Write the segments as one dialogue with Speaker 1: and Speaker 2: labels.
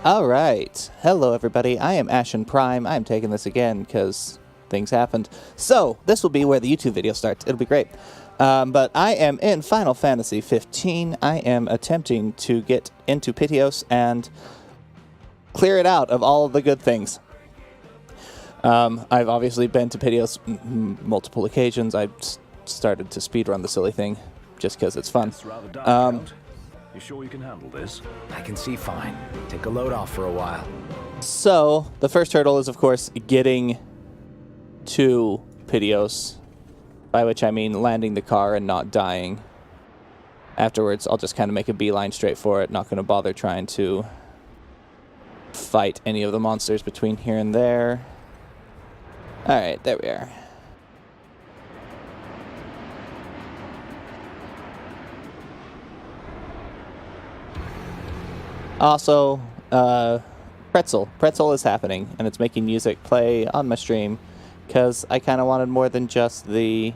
Speaker 1: Alright, hello everybody, I am Ashen Prime. I'm taking this again because things happened. So, this will be where the YouTube video starts. It'll be great. But I am in Final Fantasy 15. I am attempting to get into Pitioss and clear it out of all of the good things. I've obviously been to Pitioss multiple occasions. I started to speedrun the silly thing just because it's fun.
Speaker 2: You sure you can handle this?
Speaker 3: I can see fine. Take a load off for a while.
Speaker 1: So, the first hurdle is, of course, getting to Pitioss, by which I mean landing the car and not dying. Afterwards, I'll just kind of make a beeline straight for it, not going to bother trying to fight any of the monsters between here and there. Alright, there we are. Also, Pretzel is happening, and it's making music play on my stream, because I kind of wanted more than just the...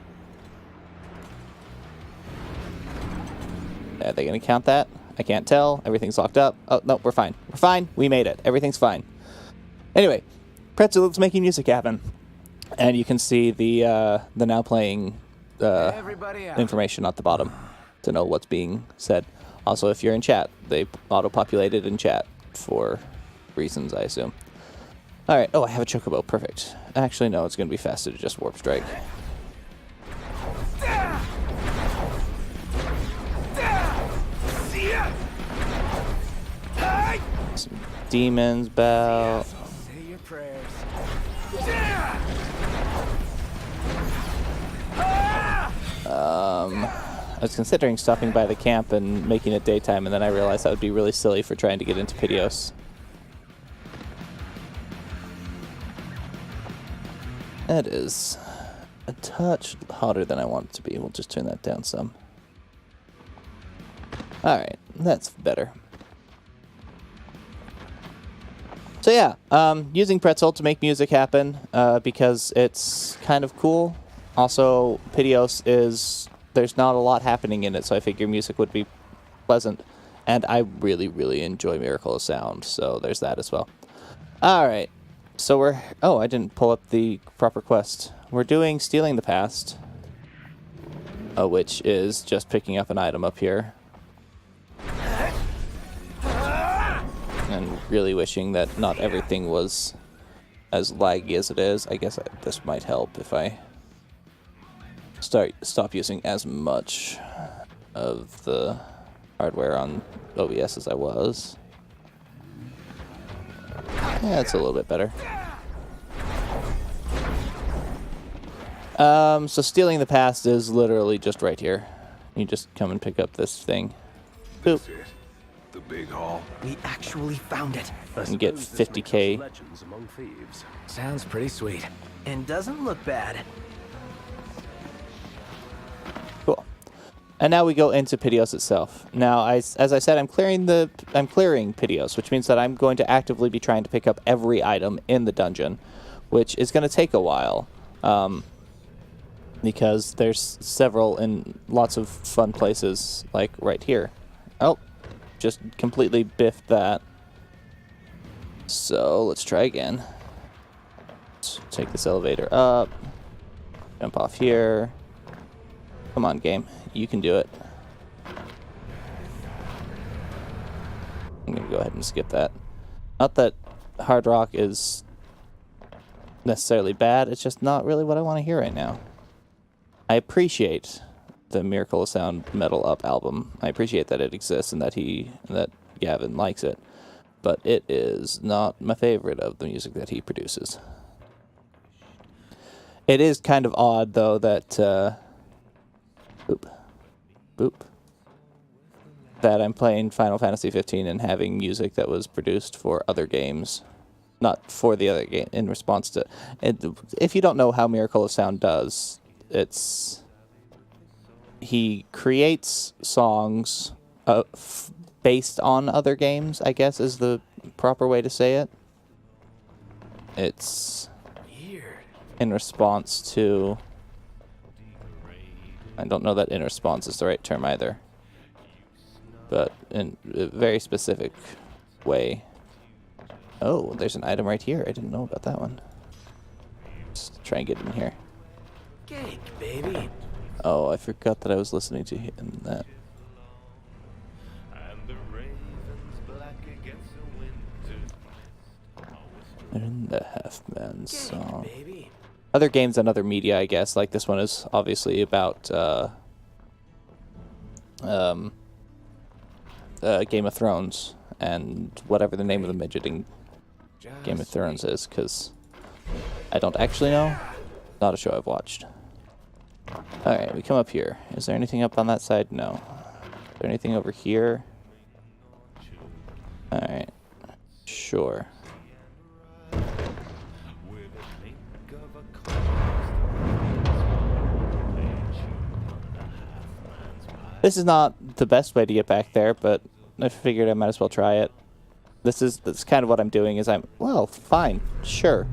Speaker 1: Are they going to count that? I can't tell. Everything's locked up. Oh, no, we're fine. We're fine. We made it. Everything's fine. Anyway, Pretzel is making music happen. And you can see the now playing information at the bottom to know what's being said. Also, if you're in chat, they auto-populated in chat for reasons, I assume. Alright, oh, I have a chocobo, perfect. Actually, no, it's going to be faster to just warp strike. Some demons bow.
Speaker 3: Say your prayers.
Speaker 1: I was considering stopping by the camp and making it daytime, and then I realized that would be really silly for trying to get into Pitioss. It is a touch hotter than I want it to be. We'll just turn that down some. Alright, that's better. So yeah, using Pretzel to make music happen, because it's kind of cool. Also, Pitioss is... There's not a lot happening in it, so I figure music would be pleasant. And I really, really enjoy Miracle of Sound, so there's that as well. Alright, so we're... Oh, I didn't pull up the proper quest. We're doing Stealing the Past, which is just picking up an item up here. And really wishing that not everything was as laggy as it is. I guess this might help if I... stop using as much of the hardware on OBS as I was. Yeah, it's a little bit better. So Stealing the Past is literally just right here. You just come and pick up this thing. Boop.
Speaker 2: That's it. The big hall.
Speaker 3: We actually found it.
Speaker 1: You get 50k.
Speaker 2: Legends among thieves.
Speaker 3: Sounds pretty sweet. And doesn't look bad.
Speaker 1: Cool. And now we go into Pitioss itself. Now, as I said, I'm clearing Pitioss, which means that I'm going to actively be trying to pick up every item in the dungeon, which is going to take a while, because there's several in lots of fun places, like right here. Oh, just completely biffed that. So let's try again. Let's take this elevator up, jump off here. Come on, game. You can do it. I'm going to go ahead and skip that. Not that hard rock is necessarily bad, it's just not really what I want to hear right now. I appreciate the Miracle of Sound Metal Up album. I appreciate that it exists and that Gavin likes it. But it is not my favorite of the music that he produces. It is kind of odd, though, that... Boop. Boop. That I'm playing Final Fantasy 15 and having music that was produced for other games. Not for the other game, in response to... If you don't know how Miracle of Sound does, it's... He creates songs based on other games, I guess is the proper way to say it. It's... in response to... I don't know that in response is the right term either. But in a very specific way. Oh, there's an item right here. I didn't know about that one. Let's try and get in here.
Speaker 3: Cake, baby.
Speaker 1: Oh, I forgot that I was listening to him that. In the Half-Man song.
Speaker 3: Baby.
Speaker 1: Other games and other media, I guess. Like this one is obviously about Game of Thrones and whatever the name of the midget in Game of Thrones is, because I don't actually know. Not a show I've watched. Alright, we come up here. Is there anything up on that side? No. Is there anything over here? Alright. Sure. This is not the best way to get back there, but I figured I might as well try it. That's kind of what I'm doing, is well, fine, sure.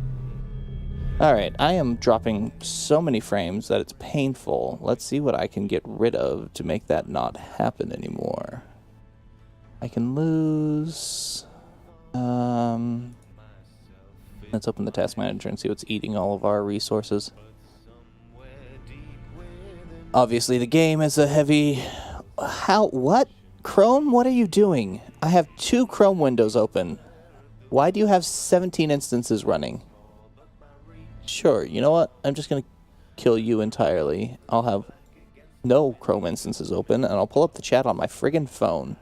Speaker 1: Alright, I am dropping so many frames that it's painful. Let's see what I can get rid of to make that not happen anymore. I can lose... let's open the task manager and see what's eating all of our resources. Obviously, the game is a heavy... What? Chrome, what are you doing? I have 2 Chrome windows open. Why do you have 17 instances running? Sure, you know what? I'm just going to kill you entirely. I'll have no Chrome instances open, and I'll pull up the chat on my friggin' phone.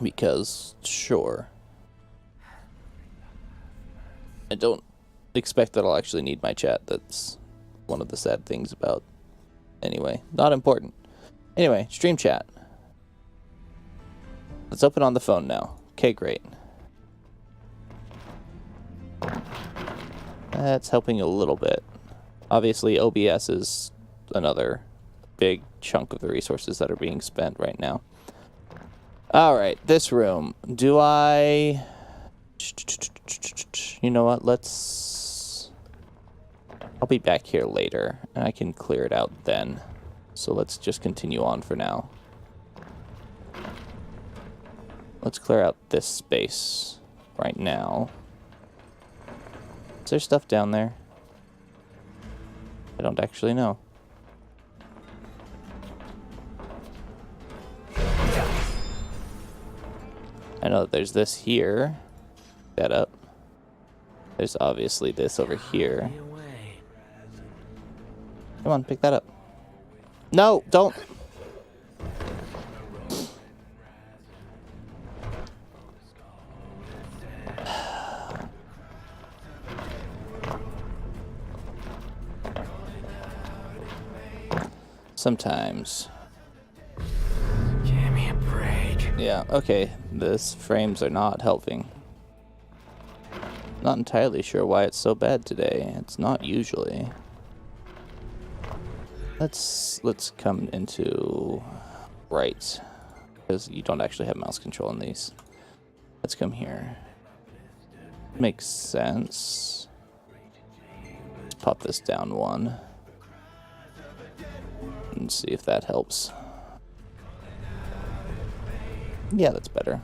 Speaker 1: Because, sure. I don't expect that I'll actually need my chat. That's one of the sad things about... Anyway, not important. Anyway, stream chat. Let's open on the phone now. Okay, great. That's helping a little bit. Obviously, OBS is another big chunk of the resources that are being spent right now. Alright, this room. Do I... You know what, I'll be back here later, and I can clear it out then. So let's just continue on for now. Let's clear out this space right now. Is there stuff down there? I don't actually know. I know that there's this here. That up. There's obviously this over here. Come on, pick that up. No, don't. Sometimes.
Speaker 3: Give me a break.
Speaker 1: Yeah, okay. These frames are not helping. Not entirely sure why it's so bad today. It's not usually. Let's come into right, because you don't actually have mouse control in these. Let's come here. Makes sense. Let's pop this down 1 and see if that helps. Yeah, that's better.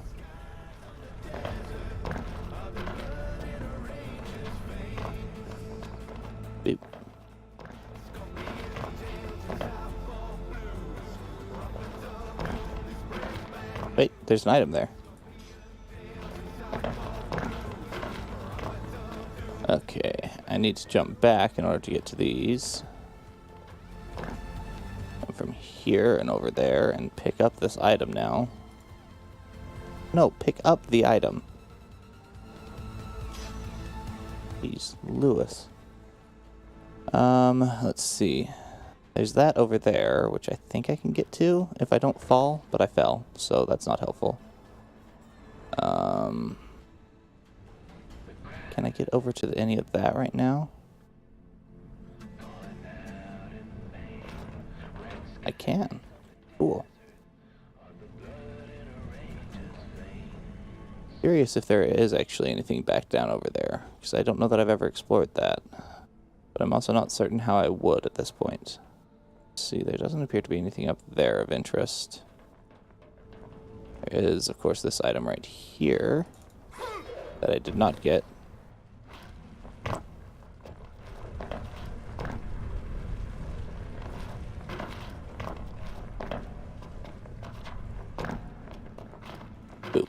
Speaker 1: Boop. Wait, there's an item there. Okay, I need to jump back in order to get to these. Come from here and over there and pick up this item now. No, pick up the item. Jeez, Lewis. Let's see. There's that over there, which I think I can get to if I don't fall, but I fell, so that's not helpful. Can I get over to any of that right now? I can. Cool. Curious if there is actually anything back down over there, because I don't know that I've ever explored that. But I'm also not certain how I would at this point. Let's see, there doesn't appear to be anything up there of interest. There is, of course, this item right here that I did not get. Boop.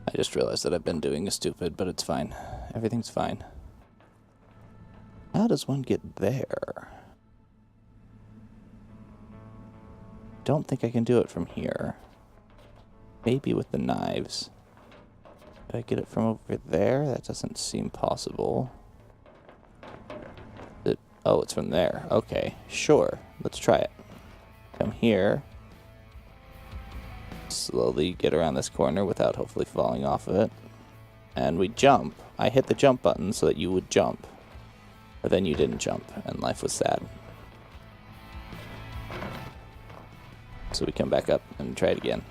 Speaker 1: I just realized that I've been doing a stupid, but it's fine. Everything's fine. How does one get there? Don't think I can do it from here. Maybe with the knives. Did I get it from over there? That doesn't seem possible. Oh, it's from there. Okay, sure. Let's try it. Come here. Slowly get around this corner without hopefully falling off of it. And we jump. I hit the jump button so that you would jump. But then you didn't jump, and life was sad. So we come back up and try it again.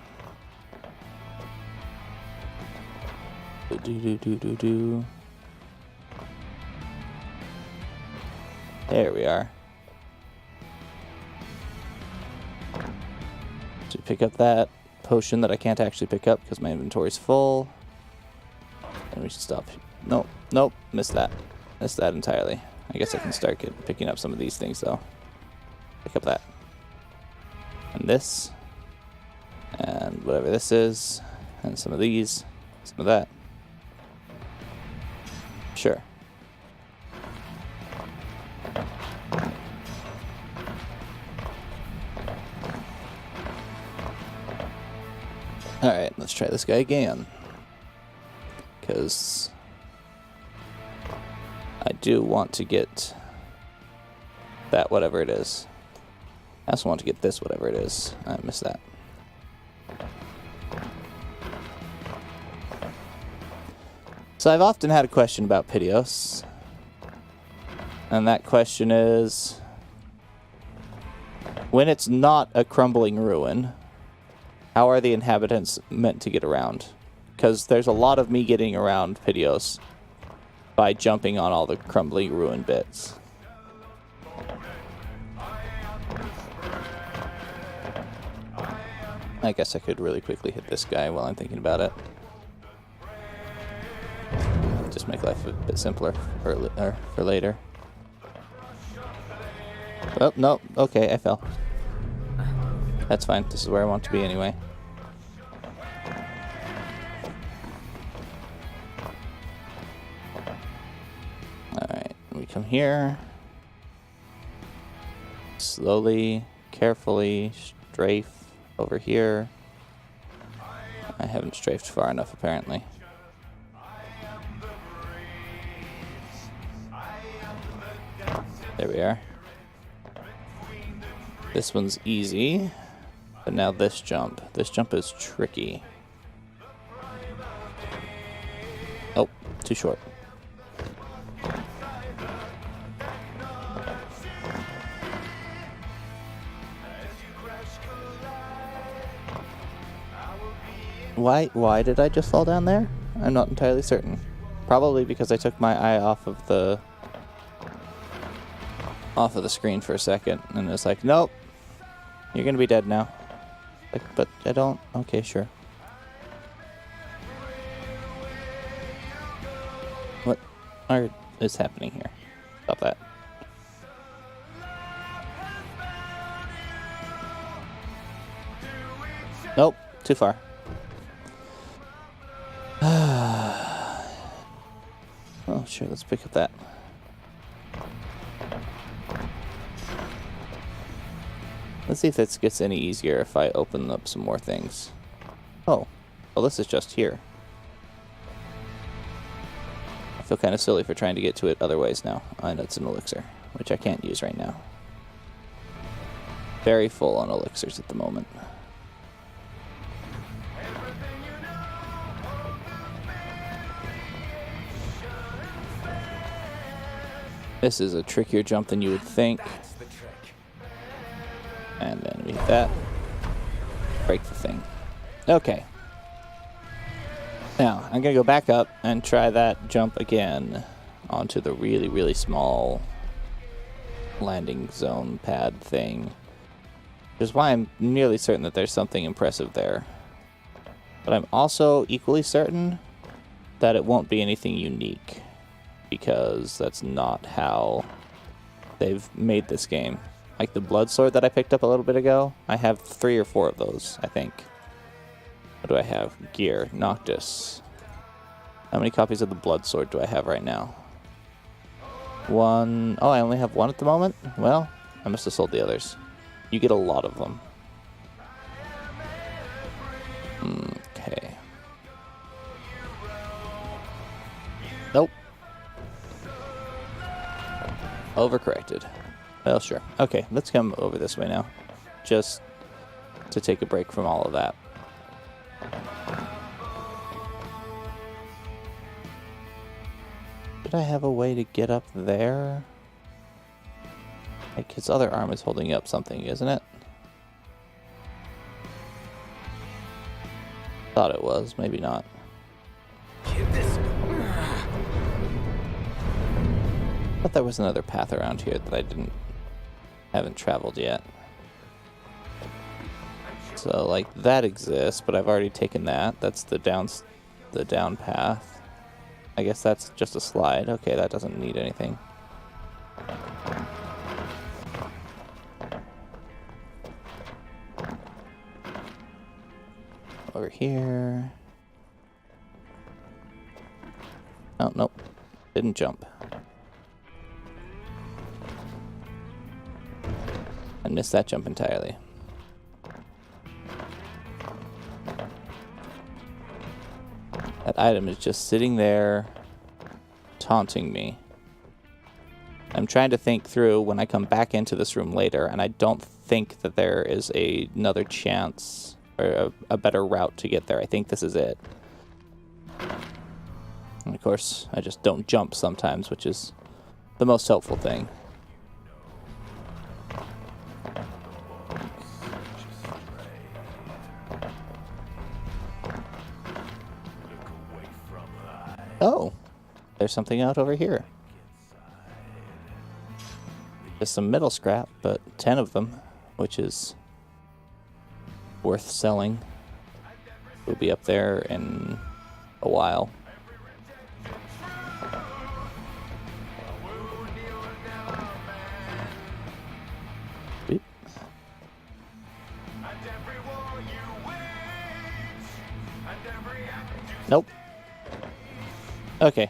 Speaker 1: Do. There we are. So pick up that potion that I can't actually pick up because my inventory's full. And we should stop. Nope, nope, missed that. Missed that entirely. I guess I can start picking up some of these things though. Pick up that. And this. And whatever this is. And some of these. Some of that. Sure. Alright, let's try this guy again. Because I do want to get that whatever it is. I also want to get this whatever it is. I missed that. So I've often had a question about Pitioss. And that question is, when it's not a crumbling ruin, how are the inhabitants meant to get around? Because there's a lot of me getting around Pitioss by jumping on all the crumbling ruin bits. I guess I could really quickly hit this guy while I'm thinking about it. Just make life a bit simpler for later. Oh, no. Okay, I fell. That's fine. This is where I want to be anyway. Alright, we come here. Slowly, carefully, strafe over here. I haven't strafed far enough, apparently. There we are. This one's easy. But now this jump. This jump is tricky. Oh, too short. Why did I just fall down there? I'm not entirely certain. Probably because I took my eye off of the screen for a second and it's like, nope, you're gonna be dead now. Like, but I don't. Okay, sure. What is happening here? Stop that. Nope, too far. Oh, sure, let's pick up that. Let's see if this gets any easier if I open up some more things. Oh, well, this is just here. I feel kind of silly for trying to get to it other ways now. And it's an elixir, which I can't use right now. Very full on elixirs at the moment. This is a trickier jump than you would think. And then we hit that. Break the thing. Okay. Now, I'm going to go back up and try that jump again onto the really, really small landing zone pad thing. Which is why I'm nearly certain that there's something impressive there. But I'm also equally certain that it won't be anything unique, because that's not how they've made this game. Like the blood sword that I picked up a little bit ago, I have 3 or 4 of those, I think. What do I have? Gear, Noctis. How many copies of the blood sword do I have right now? 1. Oh, I only have 1 at the moment? Well, I must have sold the others. You get a lot of them. Okay. Nope. Overcorrected. Well, sure. Okay, let's come over this way now. Just to take a break from all of that. Did I have a way to get up there? Like, his other arm is holding up something, isn't it? Thought it was, maybe not. Thought there was another path around here that I haven't traveled yet. So, like, that exists, but I've already taken that. That's the down path. I guess that's just a slide. Okay, that doesn't need anything. Over here. Oh, nope. Didn't jump. I missed that jump entirely. That item is just sitting there, taunting me. I'm trying to think through when I come back into this room later, and I don't think that there is another chance or a better route to get there. I think this is it. And of course, I just don't jump sometimes, which is the most helpful thing. Oh, there's something out over here. Just some metal scrap, but 10 of them, which is worth selling. We'll be up there in a while. Beep. Nope. Okay.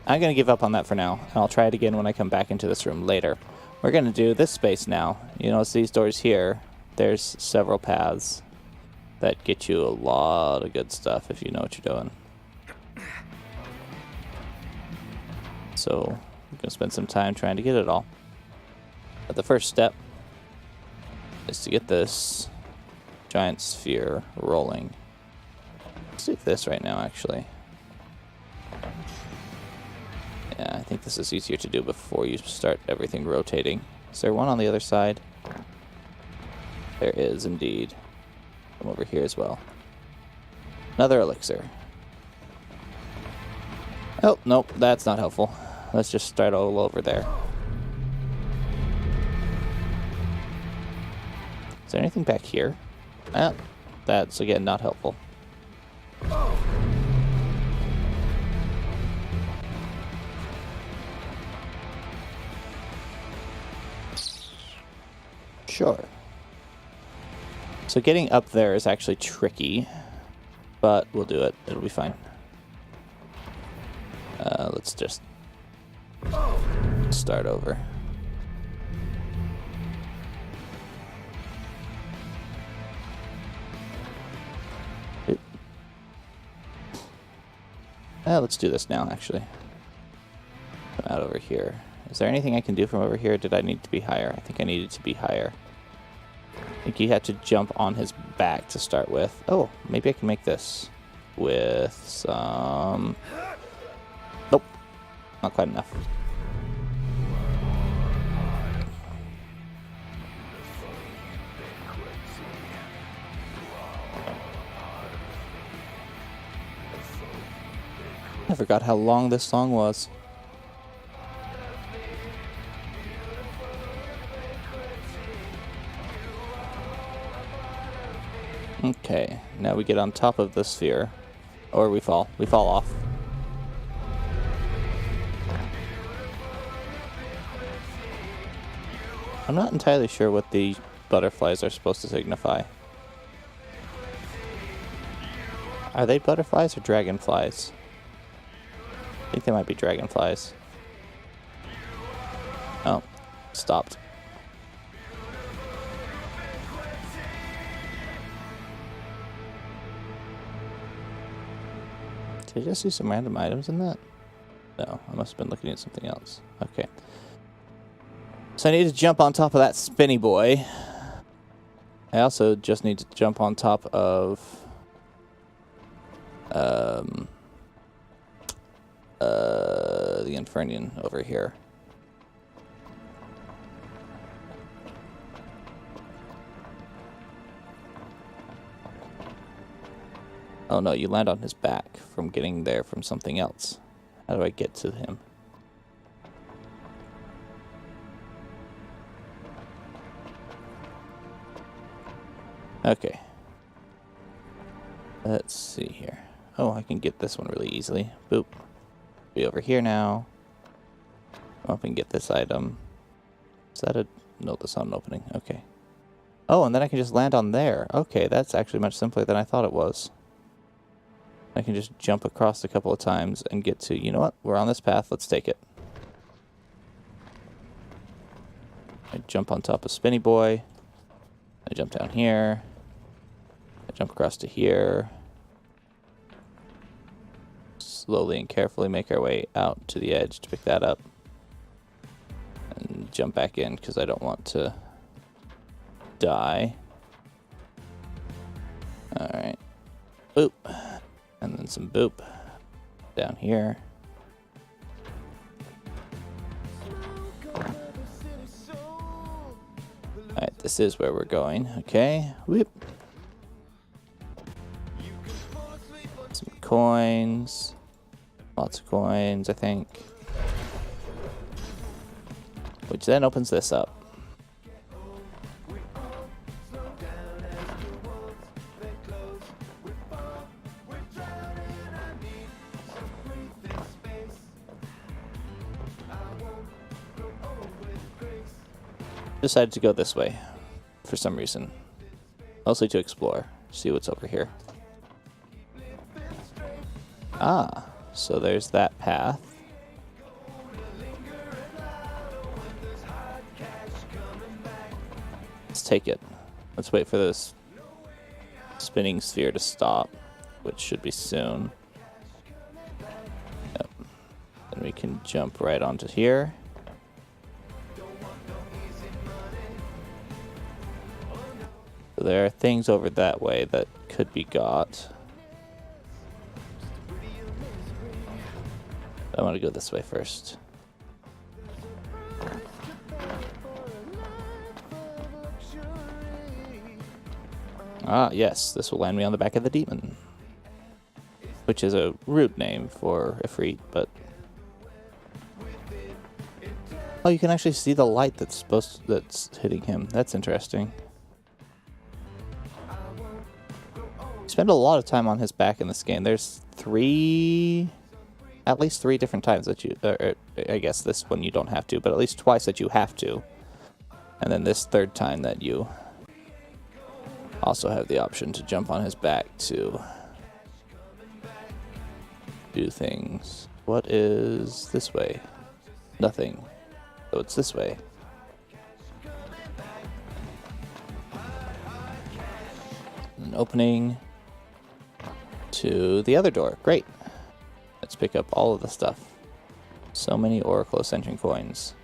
Speaker 1: I'm going to give up on that for now, and I'll try it again when I come back into this room later. We're going to do this space now. You notice these doors here. There's several paths that get you a lot of good stuff if you know what you're doing. So, I'm going to spend some time trying to get it all. But the first step is to get this giant sphere rolling. Let's do this right now, actually. Yeah, I think this is easier to do before you start everything rotating. Is there one on the other side? There is indeed. Come over here as well. Another elixir. Oh, nope, that's not helpful. Let's just start all over there. Is there anything back here? Ah, that's again not helpful. Sure. So getting up there is actually tricky, but we'll do it. It'll be fine. Let's just start over. Let's do this now, actually. Come out over here. Is there anything I can do from over here? Did I need to be higher? I think I needed to be higher. I think you had to jump on his back to start with. Oh, maybe I can make this with some... Nope. Not quite enough. I forgot how long this song was. Okay, now we get on top of the sphere. Or we fall. We fall off. I'm not entirely sure what the butterflies are supposed to signify. Are they butterflies or dragonflies? I think they might be dragonflies. Oh, stopped. Did I just see some random items in that? No, I must have been looking at something else. Okay. So I need to jump on top of that spinny boy. I also just need to jump on top of the Infernian over here. Oh no, you land on his back from getting there from something else. How do I get to him? Okay. Let's see here. Oh, I can get this one really easily. Boop. Be over here now. Come up and get this item. Is that a... No, that's not an opening. Okay. Oh, and then I can just land on there. Okay, that's actually much simpler than I thought it was. I can just jump across a couple of times and get to... You know what? We're on this path. Let's take it. I jump on top of Spinny Boy. I jump down here. I jump across to here. Slowly and carefully make our way out to the edge to pick that up. And jump back in because I don't want to die. Alright. Boop. And then some boop. Down here. Alright, this is where we're going. Okay. Whoop. Some coins. Lots of coins, I think. Which then opens this up. Decided to go this way for some reason. Mostly to explore, see what's over here. Ah, so there's that path. Let's take it. Let's wait for this spinning sphere to stop, which should be soon. Yep. Then we can jump right onto here. There are things over that way that could be got. I want to go this way first. Ah, yes, this will land me on the back of the demon. Which is a rude name for Ifrit, but... Oh, you can actually see the light that's hitting him. That's interesting. Spend a lot of time on his back in this game. There's at least three different times that you, I guess this one you don't have to, but at least twice that you have to. And then this third time that you also have the option to jump on his back to do things. What is this way? Nothing. So it's this way. An opening to the other door. Great. Let's pick up all of the stuff. So many Oracle Ascension coins.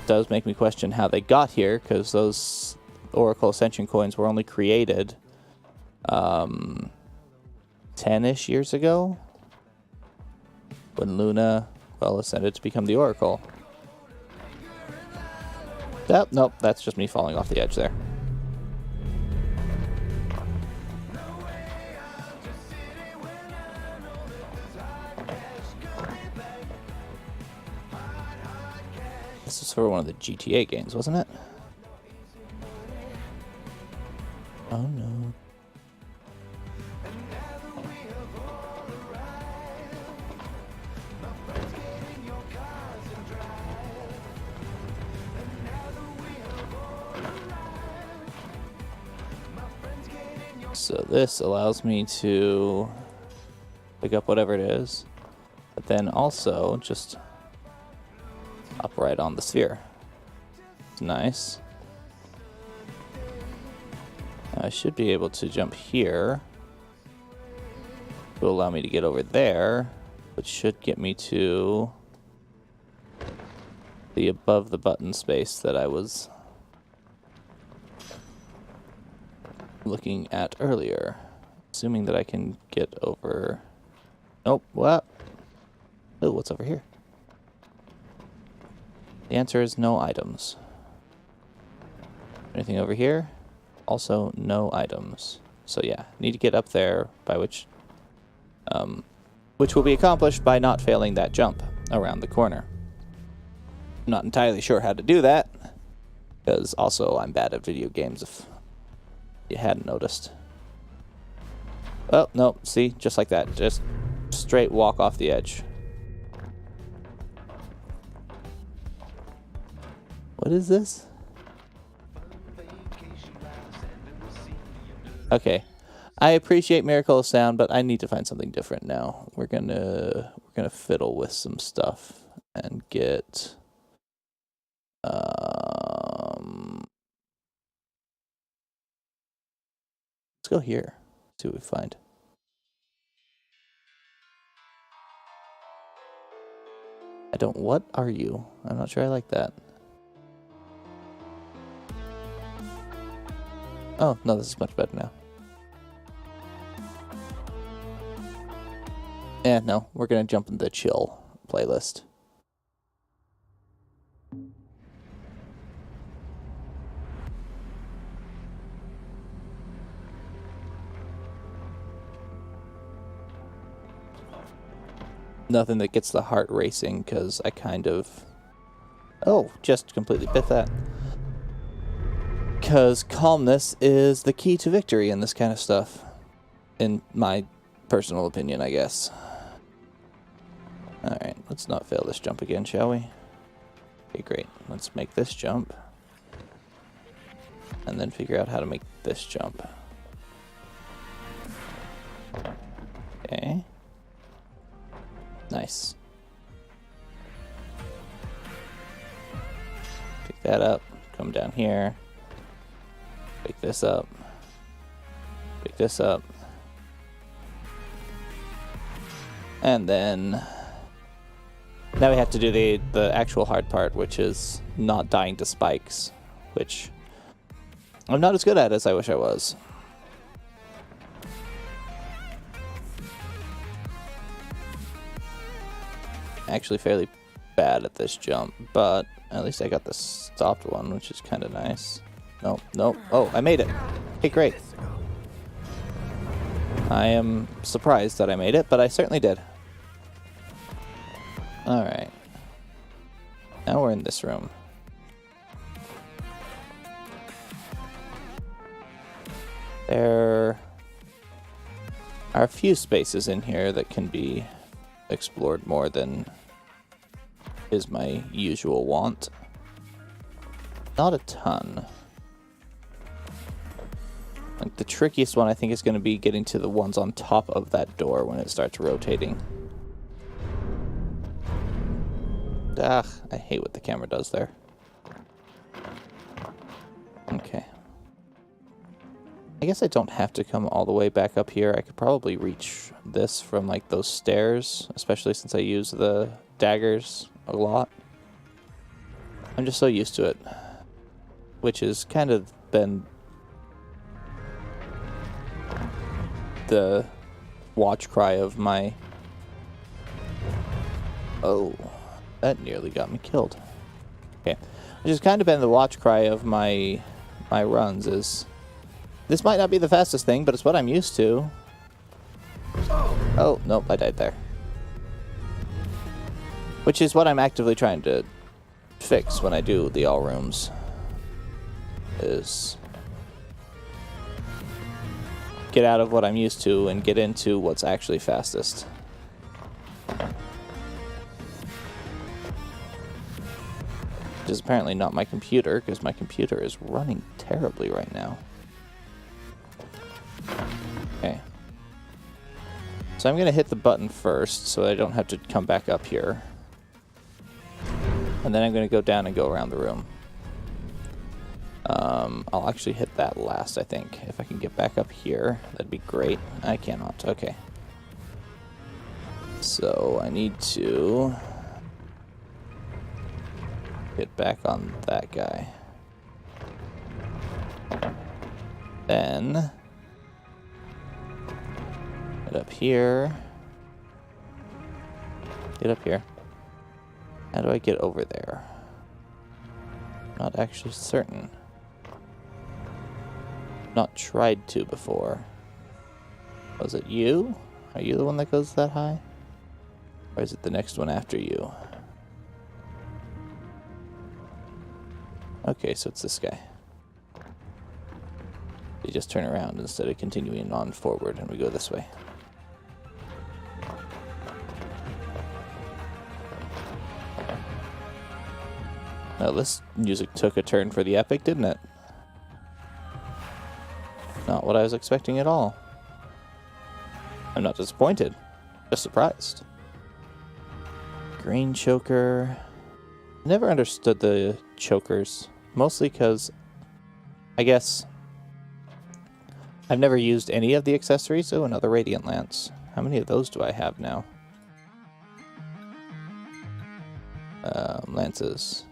Speaker 1: Does make me question how they got here, because those Oracle Ascension coins were only created 10-ish years ago when Luna, well, ascended to become the Oracle. Yep, nope, that's just me falling off the edge there. was for one of the GTA games, wasn't it? Oh no. So this allows me to pick up whatever it is, but then also just up right on the sphere. It's nice. I should be able to jump here to allow me to get over there, which should get me to the above the button space that I was looking at earlier. Assuming that I can get over... Nope, what? Oh, what's over here? The answer is no items. Anything over here? Also no items. So yeah, need to get up there, by which will be accomplished by not failing that jump around the corner. I'm not entirely sure how to do that, because also I'm bad at video games if you hadn't noticed. Oh, no, see, just like that. Just straight walk off the edge. What is this? Okay. I appreciate Miracle of Sound, but I need to find something different now. We're gonna fiddle with some stuff and get let's go here. See what we find. What are you? I'm not sure I like that. Oh, no, this is much better now. Yeah, no, we're gonna jump in the chill playlist. Nothing that gets the heart racing, because I kind of... Oh, just completely bit that. Because calmness is the key to victory in this kind of stuff. In my personal opinion, I guess. Alright, let's not fail this jump again, shall we? Okay, great. Let's make this jump. And then figure out how to make this jump. Okay. Nice. Pick that up. Come down here. Pick this up. Pick this up. And then... Now we have to do the actual hard part, which is not dying to spikes. Which I'm not as good at as I wish I was. Actually fairly bad at this jump, but at least I got the stopped one, which is kind of nice. Nope, nope. Oh, I made it. Okay, great. I am surprised that I made it, but I certainly did. Alright. Now we're in this room. There are a few spaces in here that can be explored more than is my usual want. Not a ton. Like the trickiest one I think is going to be getting to the ones on top of that door when it starts rotating. Ah, I hate what the camera does there. Okay. I guess I don't have to come all the way back up here. I could probably reach this from like those stairs, especially since I use the daggers a lot. I'm just so used to it, which has kind of been the watch cry of my... Oh, that nearly got me killed. Okay, which has kind of been the watch cry of my runs is... This might not be the fastest thing, but it's what I'm used to. Oh, nope, I died there. Which is what I'm actively trying to fix when I do the all rooms is get out of what I'm used to and get into what's actually fastest. Which is apparently not my computer, because my computer is running terribly right now. Okay. So I'm going to hit the button first so I don't have to come back up here. And then I'm going to go down and go around the room. I'll actually hit that last, I think. If I can get back up here, that'd be great. I cannot. Okay. So I need to get back on that guy. Then get up here. Get up here. How do I get over there? Not actually certain. Not tried to before. Was it you? Are you the one that goes that high? Or is it the next one after you? Okay, so it's this guy. You just turn around instead of continuing on forward, and we go this way. Now this music took a turn for the epic, didn't it? Not what I was expecting at all. I'm not disappointed, just surprised. Green choker. Never understood the chokers, mostly because I guess I've never used any of the accessories. Oh, another radiant lance. How many of those do I have now? Lances.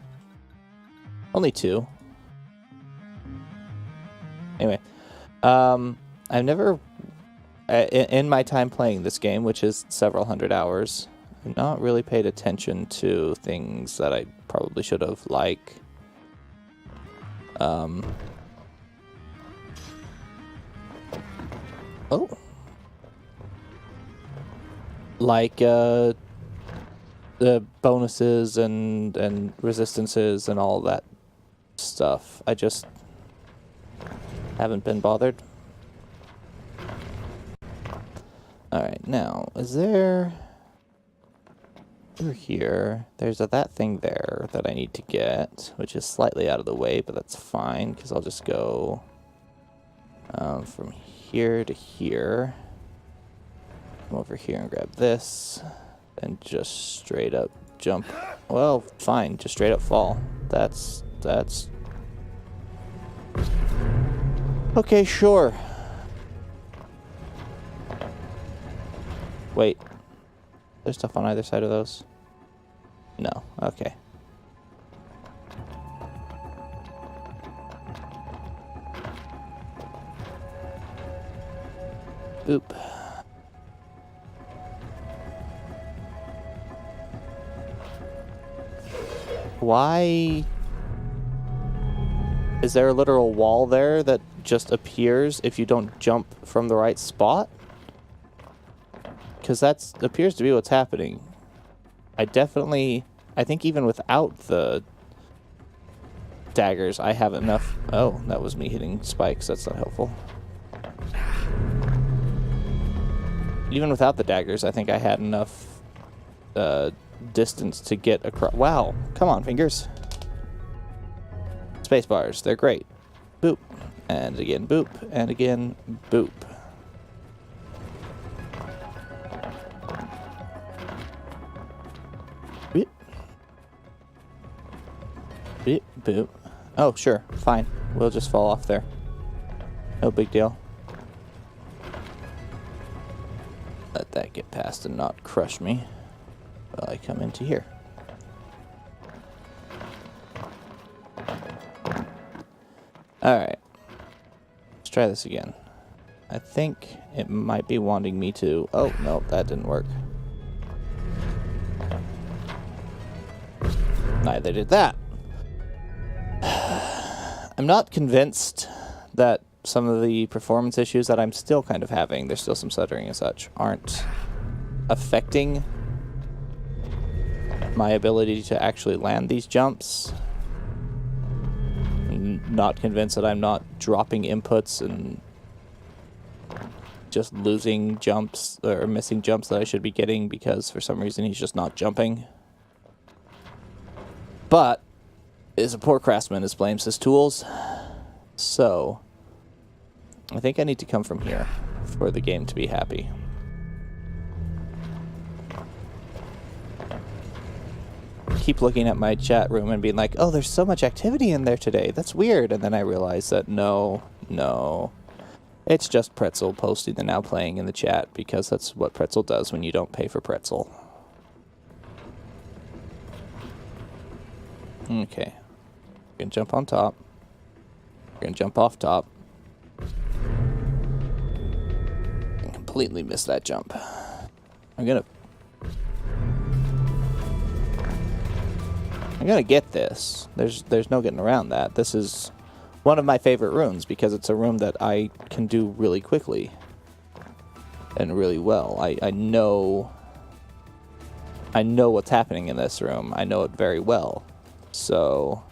Speaker 1: Only 2. Anyway, I've never, in my time playing this game, which is several hundred hours, I've not really paid attention to things that I probably should have, like, oh, like, the bonuses and resistances and all that stuff. I just haven't been bothered. Alright, now, is there... Over here, there's that thing there that I need to get, which is slightly out of the way, but that's fine, because I'll just go from here to here. Come over here and grab this, and just straight up jump. Well, fine, just straight up fall. That's... Okay, sure. Wait. There's stuff on either side of those? No. Okay. Oop. Why... Is there a literal wall there that just appears if you don't jump from the right spot? Because that appears to be what's happening. I think even without the daggers, I have enough... Oh, that was me hitting spikes. That's not helpful. Even without the daggers, I think I had enough distance to get across... Wow. Come on, fingers. Space bars. They're great. Boop. And again, boop. And again, boop. Beep. Beep. Boop. Oh, sure. Fine. We'll just fall off there. No big deal. Let that get past and not crush me while I come into here. Alright. Let's try this again. I think it might be wanting me to... Oh, no, that didn't work. Neither did that. I'm not convinced that some of the performance issues that I'm still kind of having, there's still some stuttering and such, aren't affecting my ability to actually land these jumps. I'm not convinced that I'm not dropping inputs and just losing jumps or missing jumps that I should be getting because for some reason he's just not jumping. But is a poor craftsman who blames his tools. So I think I need to come from here for the game to be happy. Keep looking at my chat room and being like, oh, there's so much activity in there today. That's weird. And then I realize that no. It's just Pretzel posting the now playing in the chat because that's what Pretzel does when you don't pay for Pretzel. Okay. We're going to jump on top. We're going to jump off top. I completely missed that jump. I'm going to get this. There's no getting around that. This is one of my favorite rooms because it's a room that I can do really quickly and really well. I know what's happening in this room. I know it very well. So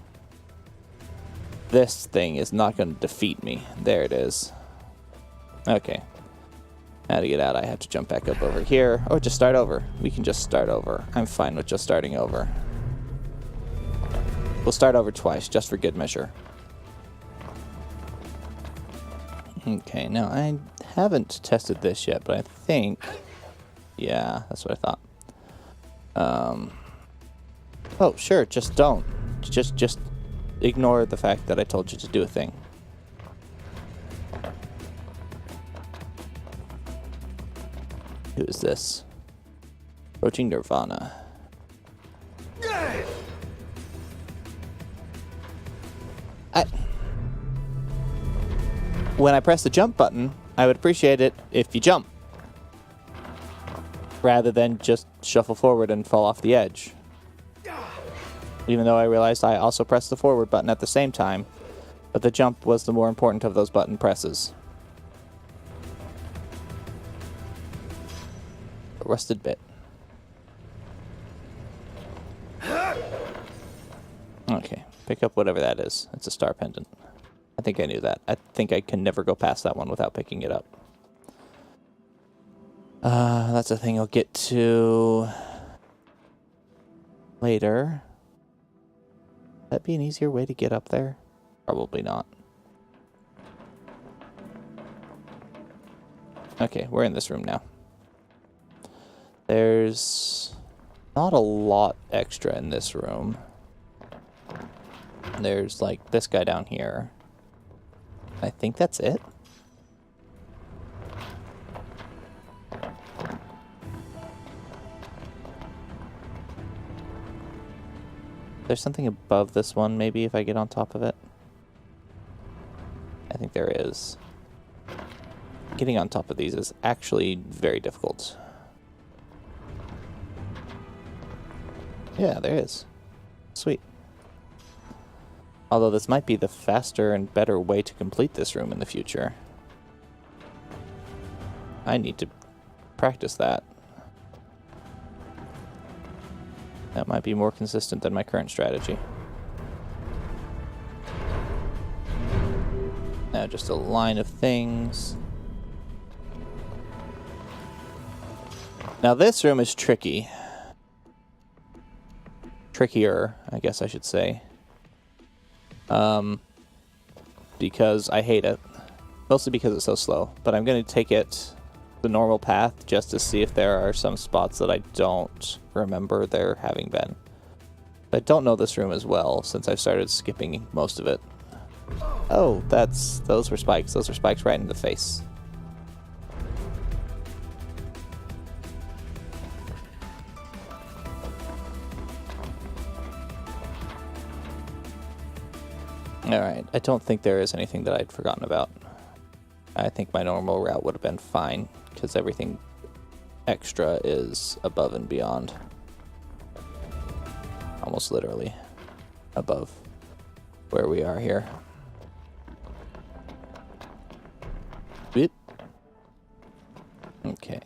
Speaker 1: this thing is not going to defeat me. There it is. Okay. Now to get out, I have to jump back up over here. Or just start over. We can just start over. I'm fine with just starting over. We'll start over twice, just for good measure. Okay, now I haven't tested this yet, but I think... Yeah, that's what I thought. Oh, sure, just don't. Just ignore the fact that I told you to do a thing. Who is this? Approaching Nirvana. When I press the jump button, I would appreciate it if you jump, rather than just shuffle forward and fall off the edge. Even though I realized I also pressed the forward button at the same time, but the jump was the more important of those button presses. A rusted bit. Okay, pick up whatever that is. It's a star pendant. I think I knew that. I think I can never go past that one without picking it up. That's a thing I'll get to later. Would that be an easier way to get up there? Probably not. Okay, we're in this room now. There's not a lot extra in this room. There's like this guy down here. I think that's it. There's something above this one, maybe, if I get on top of it. I think there is. Getting on top of these is actually very difficult. Yeah, there is. Sweet. Although this might be the faster and better way to complete this room in the future. I need to practice that. That might be more consistent than my current strategy. Now just a line of things. Now this room is tricky. Trickier, I guess I should say. Because I hate it. Mostly because it's so slow. But I'm going to take it the normal path just to see if there are some spots that I don't remember there having been. I don't know this room as well since I've started skipping most of it. Oh, those were spikes. Those were spikes right in the face. Alright, I don't think there is anything that I'd forgotten about. I think my normal route would have been fine, because everything extra is above and beyond. Almost literally above where we are here. Beep. Okay.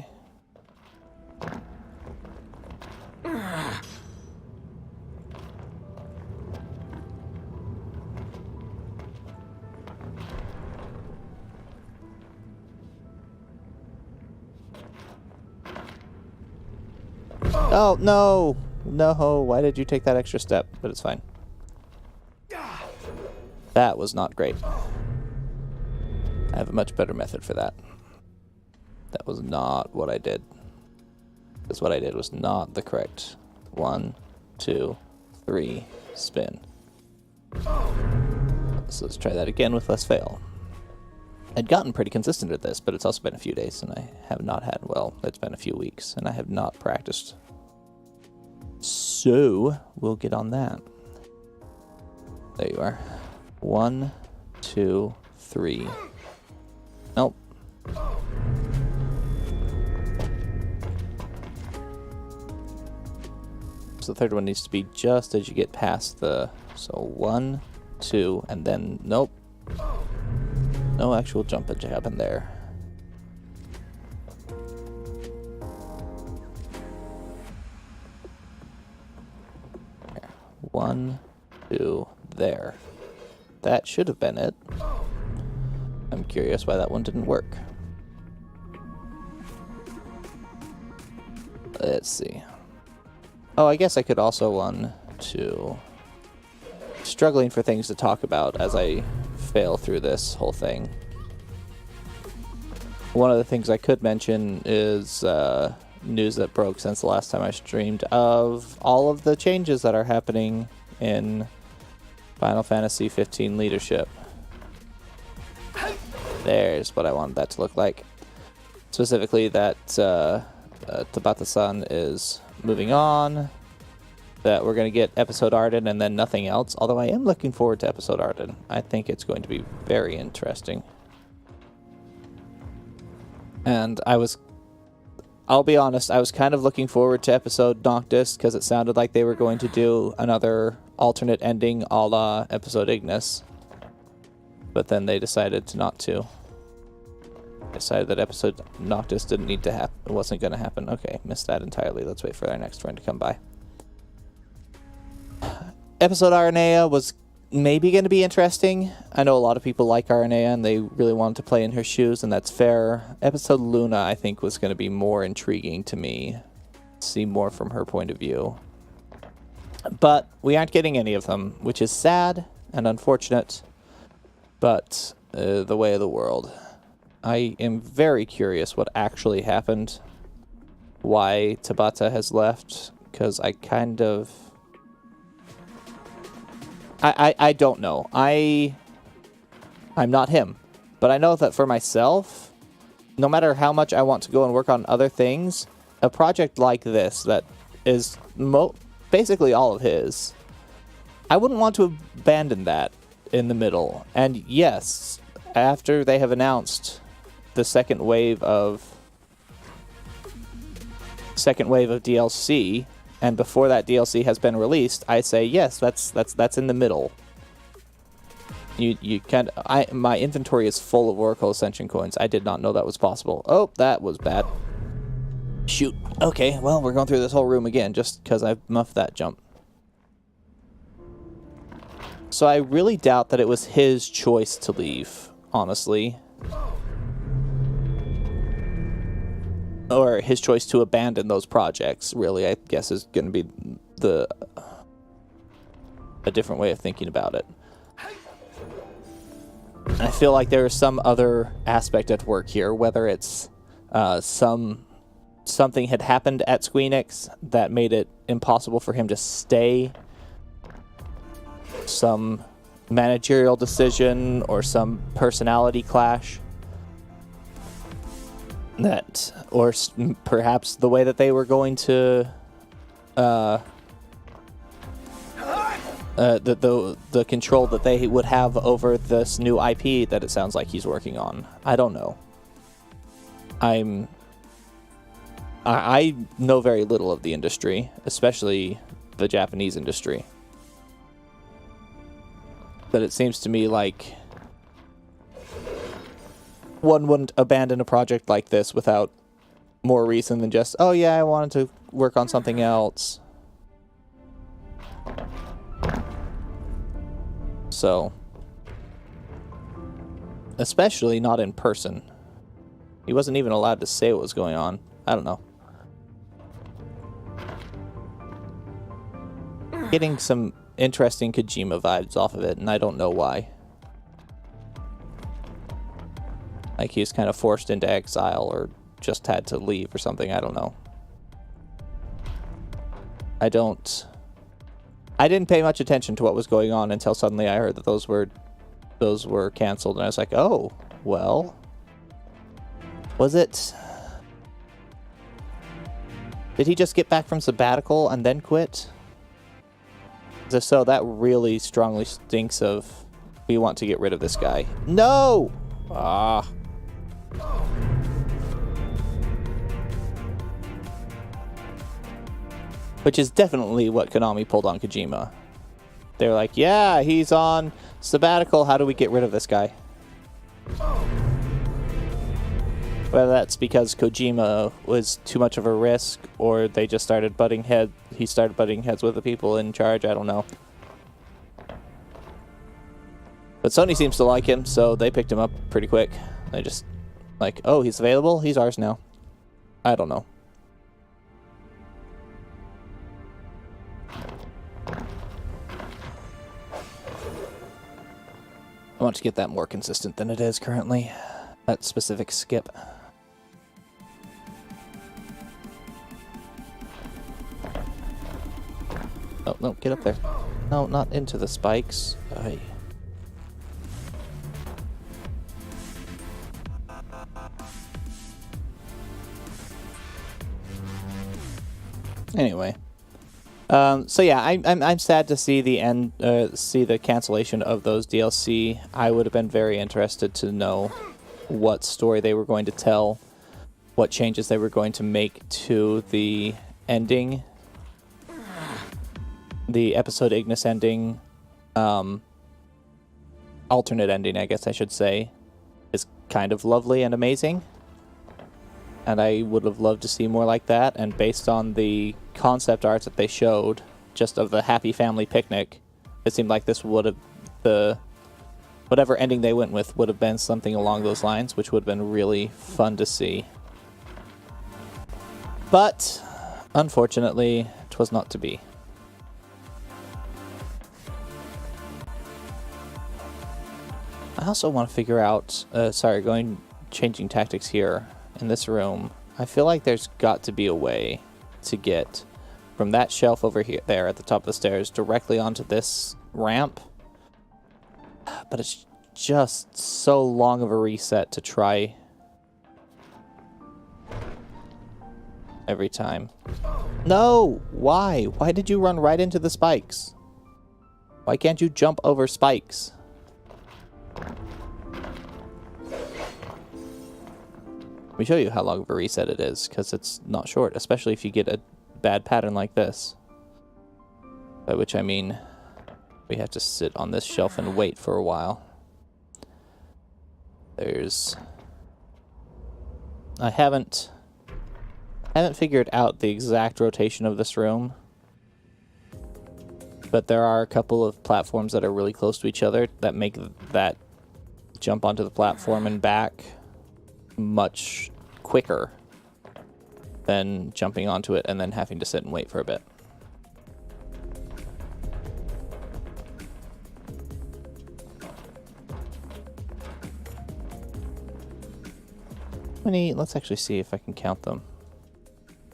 Speaker 1: Oh, no! No, why did you take that extra step? But it's fine. That was not great. I have a much better method for that. That was not what I did. Because what I did was not the correct 1, 2, 3 spin. So let's try that again with less fail. I'd gotten pretty consistent at this, but it's also been a few days, and I have not had, well, it's been a few weeks, and I have not practiced. So, we'll get on that. There you are. 1, 2, 3. Nope. So the third one needs to be just as you get past the... So 1, 2, and then... Nope. No actual jump that happened there. There. 1, 2, there. That should have been it. I'm curious why that one didn't work. Let's see. Oh, I guess I could also 1, 2... Struggling for things to talk about as I fail through this whole thing. One of the things I could mention is news that broke since the last time I streamed of all of the changes that are happening in Final Fantasy 15 leadership. There's what I wanted that to look like. Specifically that Tabata-san is moving on, that we're going to get episode Arden and then nothing else, although I am looking forward to episode Arden. I think it's going to be very interesting. And I'll be honest, I was kind of looking forward to episode Noctis because it sounded like they were going to do another alternate ending a la episode Ignis. But then they decided not to. Decided that episode Noctis didn't need to happen. It wasn't going to happen. Okay, missed that entirely. Let's wait for our next friend to come by. Episode Aranea was maybe going to be interesting. I know a lot of people like Aranea and they really wanted to play in her shoes, and that's fair. Episode Luna, I think, was going to be more intriguing to me. See more from her point of view. But we aren't getting any of them, which is sad and unfortunate, but the way of the world. I am very curious what actually happened, why Tabata has left, because I kind of... I don't know. I'm not him. But I know that for myself, no matter how much I want to go and work on other things, a project like this that is basically all of his, I wouldn't want to abandon that in the middle. And yes, after they have announced the second wave of DLC, and before that DLC has been released, I say yes, that's in the middle. You can't. My inventory is full of Oracle Ascension coins. I did not know that was possible. Oh, that was bad. Shoot. Okay, well, we're going through this whole room again just because I muffed that jump. So I really doubt that it was his choice to leave, honestly. Or his choice to abandon those projects, really, I guess is going to be a different way of thinking about it. I feel like there is some other aspect at work here, whether it's something had happened at Squeenix that made it impossible for him to stay, some managerial decision or some personality clash. That, or perhaps the way that they were going to, the control that they would have over this new IP that it sounds like he's working on. I don't know. I know very little of the industry, especially the Japanese industry. But it seems to me like one wouldn't abandon a project like this without more reason than just, oh yeah, I wanted to work on something else. So, especially not in person. He wasn't even allowed to say what was going on. I don't know. getting some interesting Kojima vibes off of it, and I don't know why. Like he's kind of forced into exile or just had to leave or something, I don't know. I didn't pay much attention to what was going on until suddenly I heard that those were canceled, and I was like, oh, well, was it? Did he just get back from sabbatical and then quit? If so, that really strongly stinks of, we want to get rid of this guy. No! Ah. Which is definitely what Konami pulled on Kojima. They're like, yeah, he's on sabbatical, how do we get rid of this guy? Whether that's because Kojima was too much of a risk, or they just started butting heads. He started butting heads with the people in charge. I don't know. But Sony seems to like him, so they picked him up pretty quick. They just like, oh, he's available. He's ours now. I don't know. I want to get that more consistent than it is currently. That specific skip. Oh, no, get up there. No, not into the spikes. Aye. Anyway. So yeah, I'm sad to see the end, see the cancellation of those DLC. I would have been very interested to know what story they were going to tell, what changes they were going to make to the ending, the episode Ignis ending, alternate ending, I guess I should say, is kind of lovely and amazing. And I would have loved to see more like that, and based on the concept art that they showed, just of the happy family picnic, it seemed like this would have, whatever ending they went with would have been something along those lines, which would have been really fun to see. But, unfortunately, 'twas not to be. I also want to figure out, changing tactics here. In this room, I feel like there's got to be a way to get from that shelf over here, there at the top of the stairs, directly onto this ramp. But it's just so long of a reset to try every time. No! Why? Why did you run right into the spikes? Why can't you jump over spikes? Let me show you how long of a reset it is, because it's not short, especially if you get a bad pattern like this. By which I mean, we have to sit on this shelf and wait for a while. I haven't figured out the exact rotation of this room, but there are a couple of platforms that are really close to each other that make that jump onto the platform and back much quicker than jumping onto it and then having to sit and wait for a bit. Let's actually see if I can count them.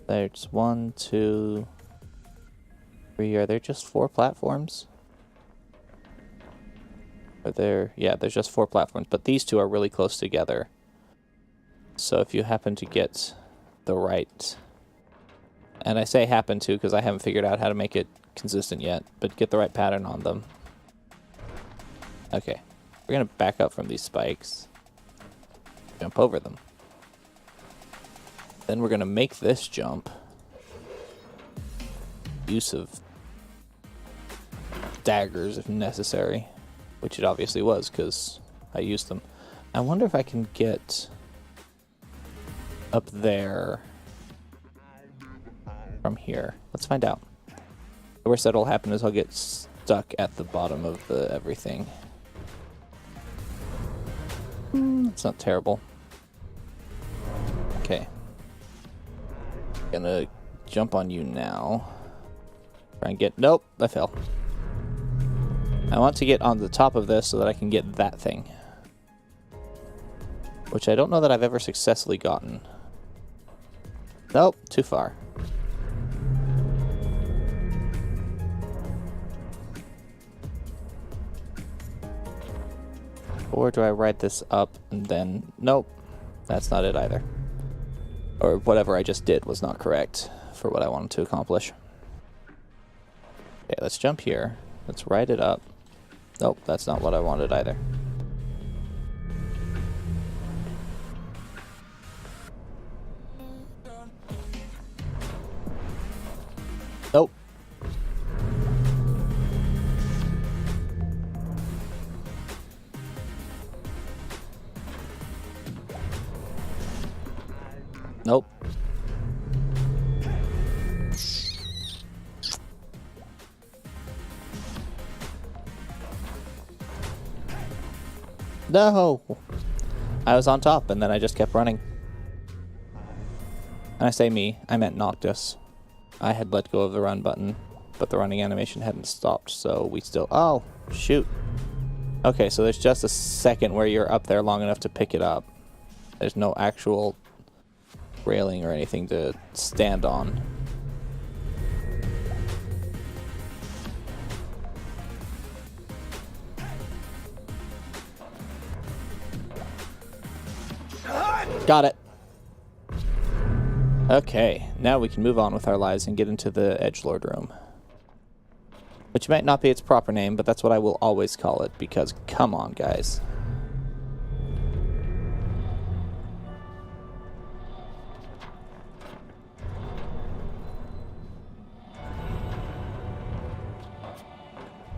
Speaker 1: There's 1, 2, 3. Are there just 4 platforms? Yeah, there's just 4 platforms, but these two are really close together. So if you happen to get the right, and I say happen to because I haven't figured out how to make it consistent yet, but get the right pattern on them. Okay, we're going to back up from these spikes, jump over them. Then we're going to make this jump. Use of daggers if necessary, which it obviously was because I used them. I wonder if I can get up there from here. Let's find out. The worst that'll happen is I'll get stuck at the bottom of the everything. It's not terrible. Okay. Gonna jump on you now. Try and get... Nope, I fell. I want to get on the top of this so that I can get that thing. Which I don't know that I've ever successfully gotten. Nope, too far. Or do I ride this up and then... Nope, that's not it either. Or whatever I just did was not correct for what I wanted to accomplish. Okay, let's jump here. Let's ride it up. Nope, that's not what I wanted either. Nope. Nope. No! I was on top, and then I just kept running. And I say me, I meant Noctis. I had let go of the run button, but the running animation hadn't stopped, so we still... Oh, shoot. Okay, so there's just a second where you're up there long enough to pick it up. There's no actual railing or anything to stand on. Got it. Okay, now we can move on with our lives and get into the Edgelord room. Which might not be its proper name, but that's what I will always call it, because come on, guys.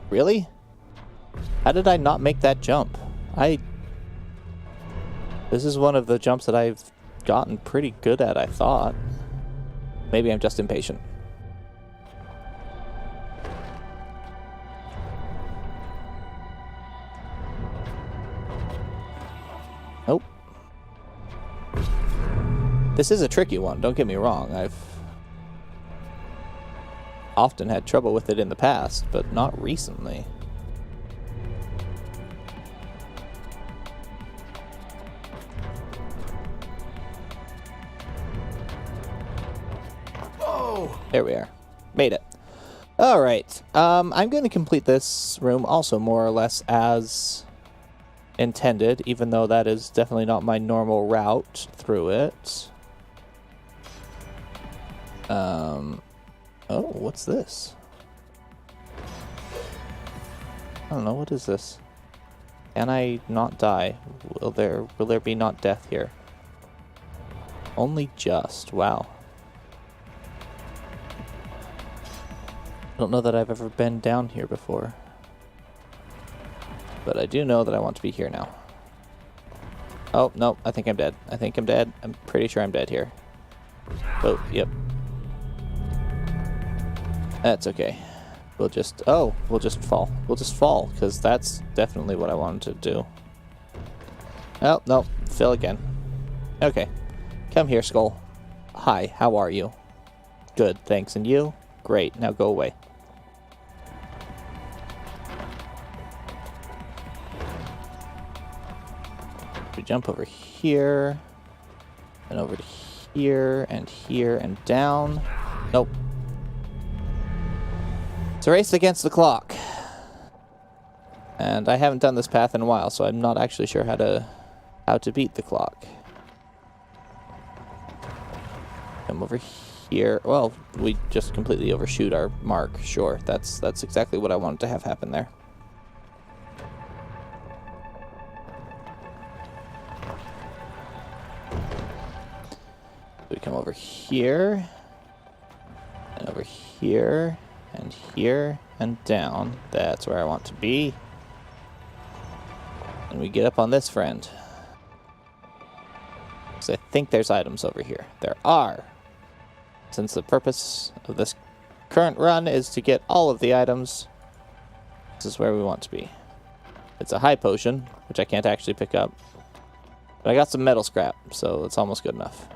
Speaker 1: Really? How did I not make that jump? This is one of the jumps that I've gotten pretty good at, I thought. Maybe I'm just impatient. Nope. This is a tricky one, don't get me wrong. I've often had trouble with it in the past, but not recently. There we are. Made it. Alright. I'm going to complete this room also more or less as intended, even though that is definitely not my normal route through it. Oh, what's this? I don't know, what is this? Can I not die? Will there be not death here? Only just. Wow. I don't know that I've ever been down here before. But I do know that I want to be here now. Oh, no, I think I'm dead. I think I'm dead. I'm pretty sure I'm dead here. Oh, yep. That's okay. We'll just fall. We'll just fall, because that's definitely what I wanted to do. Oh, no, fill again. Okay. Come here, Skull. Hi, how are you? Good, thanks. And you? Great, now go away. We jump over here, and over to here, and down. Nope. It's a race against the clock. And I haven't done this path in a while, so I'm not actually sure how to beat the clock. Come over here. Well, we just completely overshoot our mark. Sure, that's exactly what I wanted to have happen there. We come over here, and over here, and here, and down. That's where I want to be. And we get up on this friend. Because I think there's items over here. There are. Since the purpose of this current run is to get all of the items, this is where we want to be. It's a high potion, which I can't actually pick up. But I got some metal scrap, so it's almost good enough.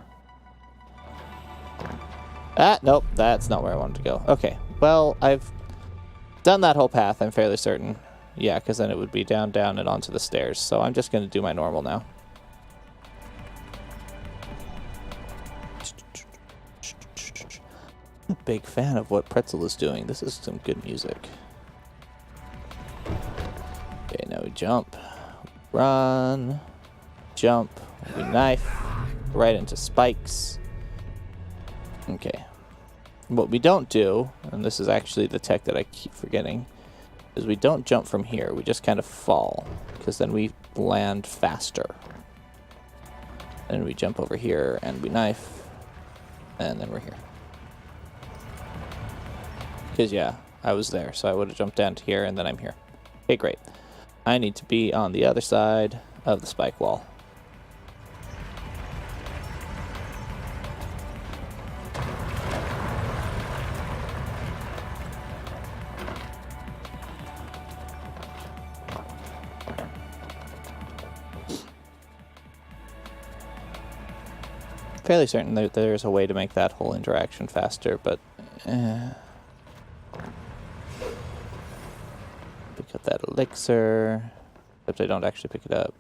Speaker 1: Ah, nope, that's not where I wanted to go. Okay, Well, I've done that whole path, I'm fairly certain. Yeah, because then it would be down, down, and onto the stairs. So I'm just going to do my normal now. Big fan of what Pretzel is doing. This is some good music. Okay, now we jump, run, jump, we knife, right into spikes. Okay. What we don't do, and this is actually the tech that I keep forgetting, is we don't jump from here. We just kind of fall, because then we land faster. And we jump over here, and we knife, and then we're here. Because, yeah, I was there, so I would have jumped down to here, and then I'm here. Okay, great. I need to be on the other side of the spike wall. Fairly certain that there's a way to make that whole interaction faster, but pick up that elixir, except I don't actually pick it up.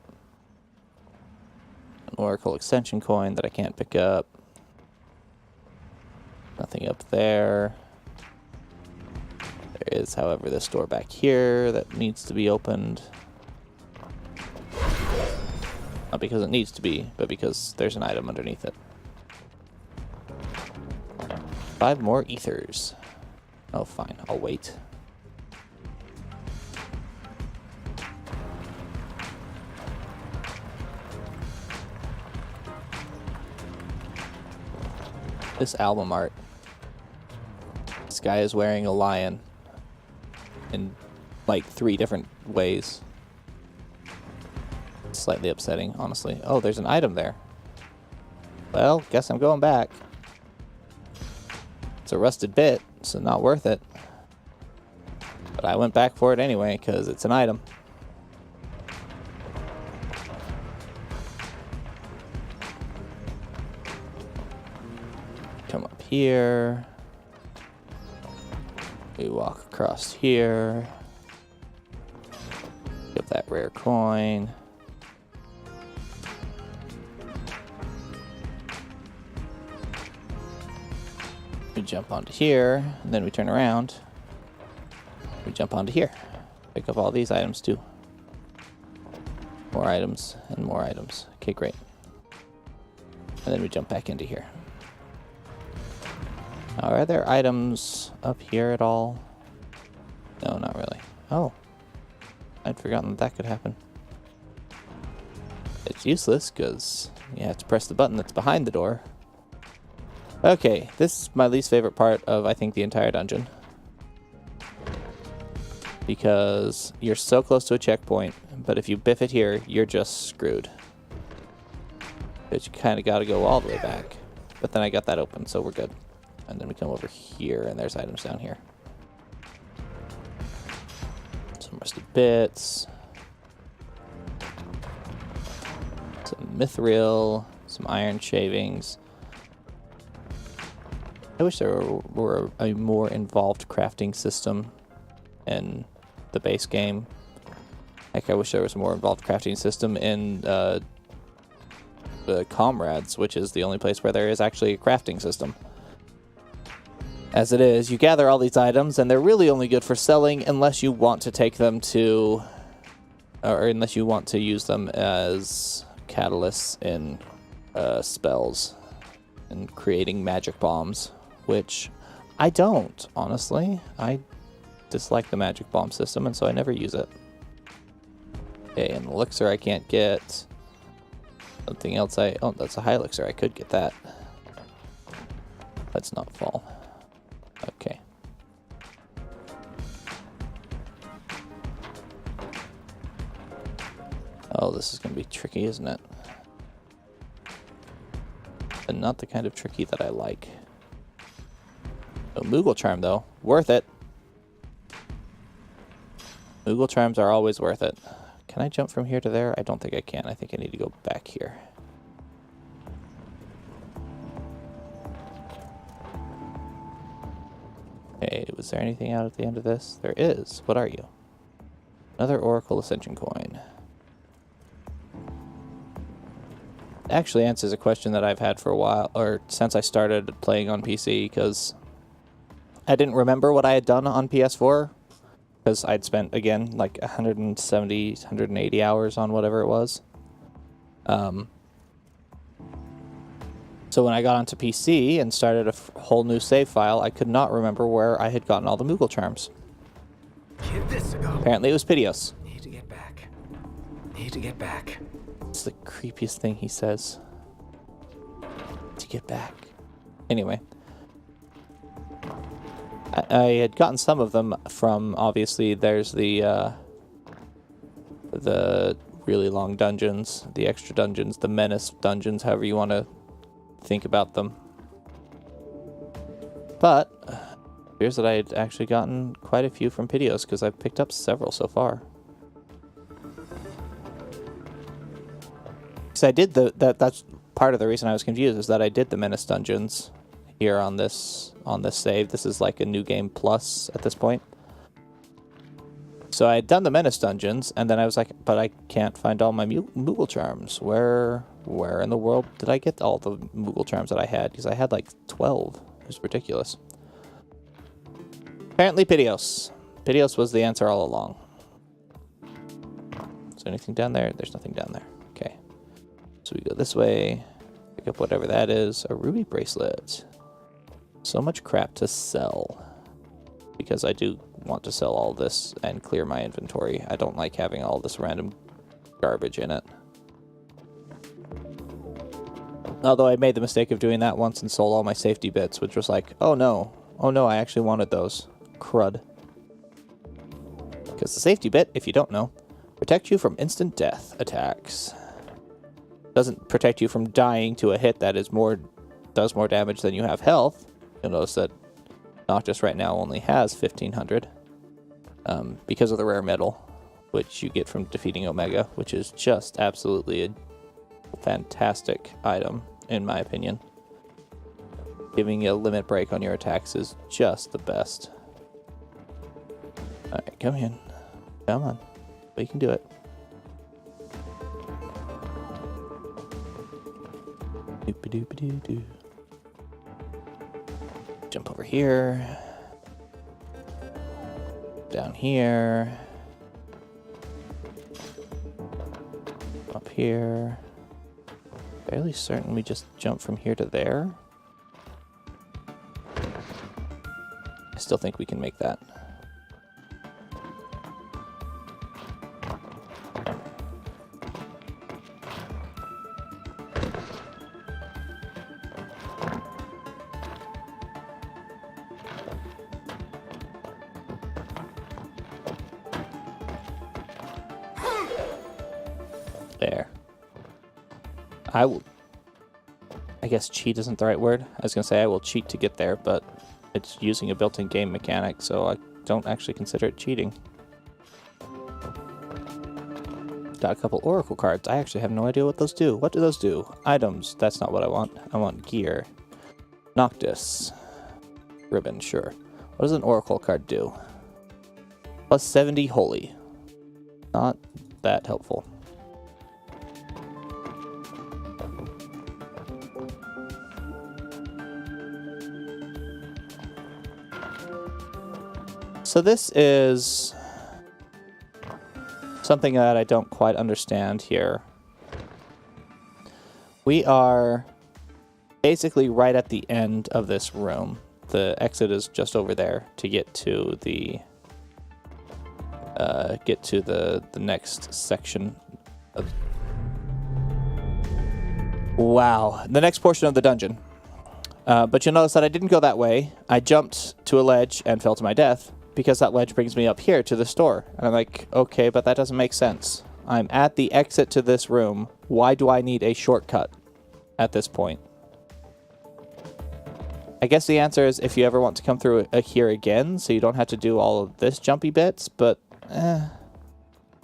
Speaker 1: An oracle extension coin that I can't pick up. Nothing up there. There is, however, this door back here that needs to be opened. Not because it needs to be, but because there's an item underneath it. 5 more ethers. Oh, fine. I'll wait. This album art. This guy is wearing a lion in like 3 different ways. It's slightly upsetting, honestly. Oh, there's an item there. Well, guess I'm going back. It's a rusted bit, so not worth it. But I went back for it anyway, because it's an item. Come up here. We walk across here. Get that rare coin. We jump onto here, and then we turn around. We jump onto here. Pick up all these items too. More items and more items. Okay, great. And then we jump back into here. Now, are there items up here at all? No, not really. Oh. I'd forgotten that could happen. It's useless, because you have to press the button that's behind the door. Okay, this is my least favorite part of, I think, the entire dungeon. Because you're so close to a checkpoint, but if you biff it here, you're just screwed. But you kind of got to go all the way back. But then I got that open, so we're good. And then we come over here, and there's items down here. Some rusted bits. Some mithril. Some iron shavings. I wish there were a more involved crafting system in the base game. Like, I wish there was a more involved crafting system in the Comrades, which is the only place where there is actually a crafting system. As it is, you gather all these items, and they're really only good for selling unless you want to take them to... or unless you want to use them as catalysts in spells and creating magic bombs. Which I don't, honestly. I dislike the magic bomb system, and so I never use it. Okay, an elixir I can't get. Something else oh, that's a high elixir. I could get that. Let's not fall. Okay. Oh, this is going to be tricky, isn't it? And not the kind of tricky that I like. Oh, Moogle Charm, though. Worth it. Moogle Charms are always worth it. Can I jump from here to there? I don't think I can. I think I need to go back here. Okay, was there anything out at the end of this? There is. What are you? Another Oracle Ascension coin. Actually answers a question that I've had for a while, or since I started playing on PC, because I didn't remember what I had done on PS4, because I'd spent, again, like 170, 180 hours on whatever it was. So when I got onto PC and started a whole new save file, I could not remember where I had gotten all the Moogle charms.
Speaker 3: Give this a go.
Speaker 1: Apparently it was Pitioss.
Speaker 3: Need to get back. Need to get back.
Speaker 1: It's the creepiest thing he says. To get back. Anyway. I had gotten some of them from, obviously, there's the really long dungeons, the extra dungeons, the menace dungeons, however you want to think about them. But it appears that I had actually gotten quite a few from Pitioss, because I've picked up several so far. Because I did that's part of the reason I was confused, is that I did the menace dungeons here on this save. This is like a new game plus at this point. So I had done the menace dungeons, and then I was like, but I can't find all my Moogle charms. Where in the world did I get all the Moogle charms that I had? Because I had like 12. It was ridiculous. Apparently Pitioss. Pitioss was the answer all along. Is there anything down there? There's nothing down there. Okay. So we go this way. Pick up whatever that is. A ruby bracelet. So much crap to sell. Because I do want to sell all this and clear my inventory. I don't like having all this random garbage in it. Although I made the mistake of doing that once and sold all my safety bits, which was like, oh no, I actually wanted those. Crud. Because the safety bit, if you don't know, protects you from instant death attacks. Doesn't protect you from dying to a hit that is does more damage than you have health. You'll notice that Noctis right now only has 1500 because of the rare metal, which you get from defeating Omega, which is just absolutely a fantastic item, in my opinion. Giving you a limit break on your attacks is just the best. Alright, come in. Come on. We can do it. Doop-a-doop-a-doo-doo. Jump over here. Down here. Up here. Fairly certain we just jump from here to there. I still think we can make that. There. I guess cheat isn't the right word. I was going to say I will cheat to get there, but it's using a built-in game mechanic, so I don't actually consider it cheating. Got a couple Oracle cards. I actually have no idea what those do. What do those do? Items. That's not what I want. I want gear. Noctis. Ribbon, sure. What does an Oracle card do? Plus 70 holy. Not that helpful. So this is something that I don't quite understand here. We are basically right at the end of this room. The exit is just over there to get to the next section of... Wow, the next portion of the dungeon. But you'll notice that I didn't go that way. I jumped to a ledge and fell to my death, because that ledge brings me up here to the store. And I'm like, okay, but that doesn't make sense. I'm at the exit to this room. Why do I need a shortcut at this point? I guess the answer is if you ever want to come through here again, so you don't have to do all of this jumpy bits, but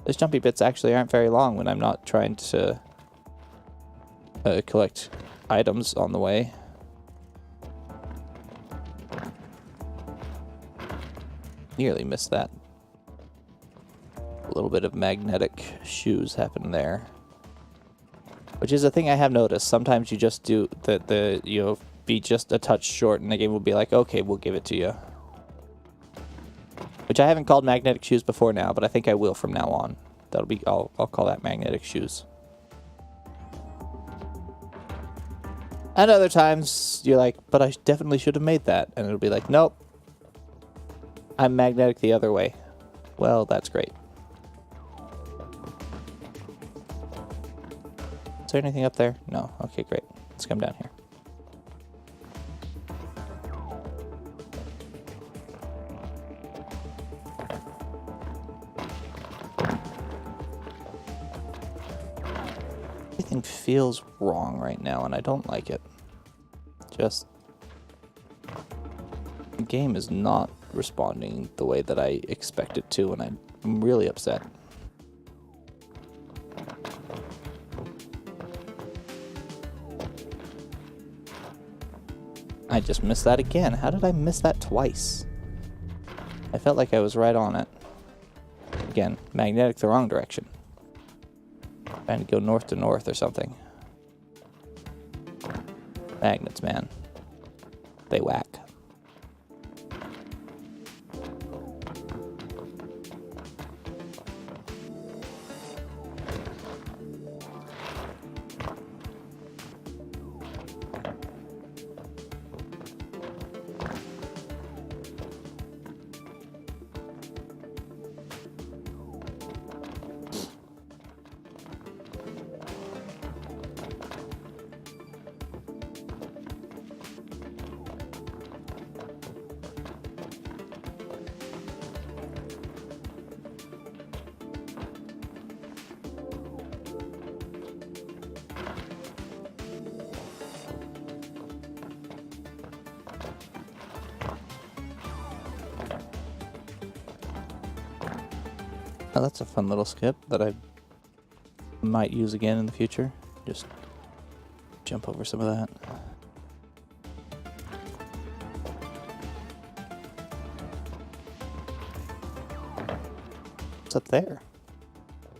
Speaker 1: those jumpy bits actually aren't very long when I'm not trying to collect items on the way. Nearly missed that. A little bit of magnetic shoes happen there. Which is a thing I have noticed. Sometimes you just do you'll be just a touch short and the game will be like, okay, we'll give it to you. Which I haven't called magnetic shoes before now, but I think I will from now on. That'll be, I'll call that magnetic shoes. And other times you're like, but I definitely should have made that. And it'll be like, nope. I'm magnetic the other way. Well, that's great. Is there anything up there? No. Okay, great. Let's come down here. Everything feels wrong right now, and I don't like it. Just... the game is not responding the way that I expect it to, and I'm really upset. I just missed that again. How did I miss that twice? I felt like I was right on it. Again, magnetic the wrong direction. Trying to go north to north or something. Magnets, man. They whack. Oh, that's a fun little skip that I might use again in the future. Just jump over some of that. What's up there?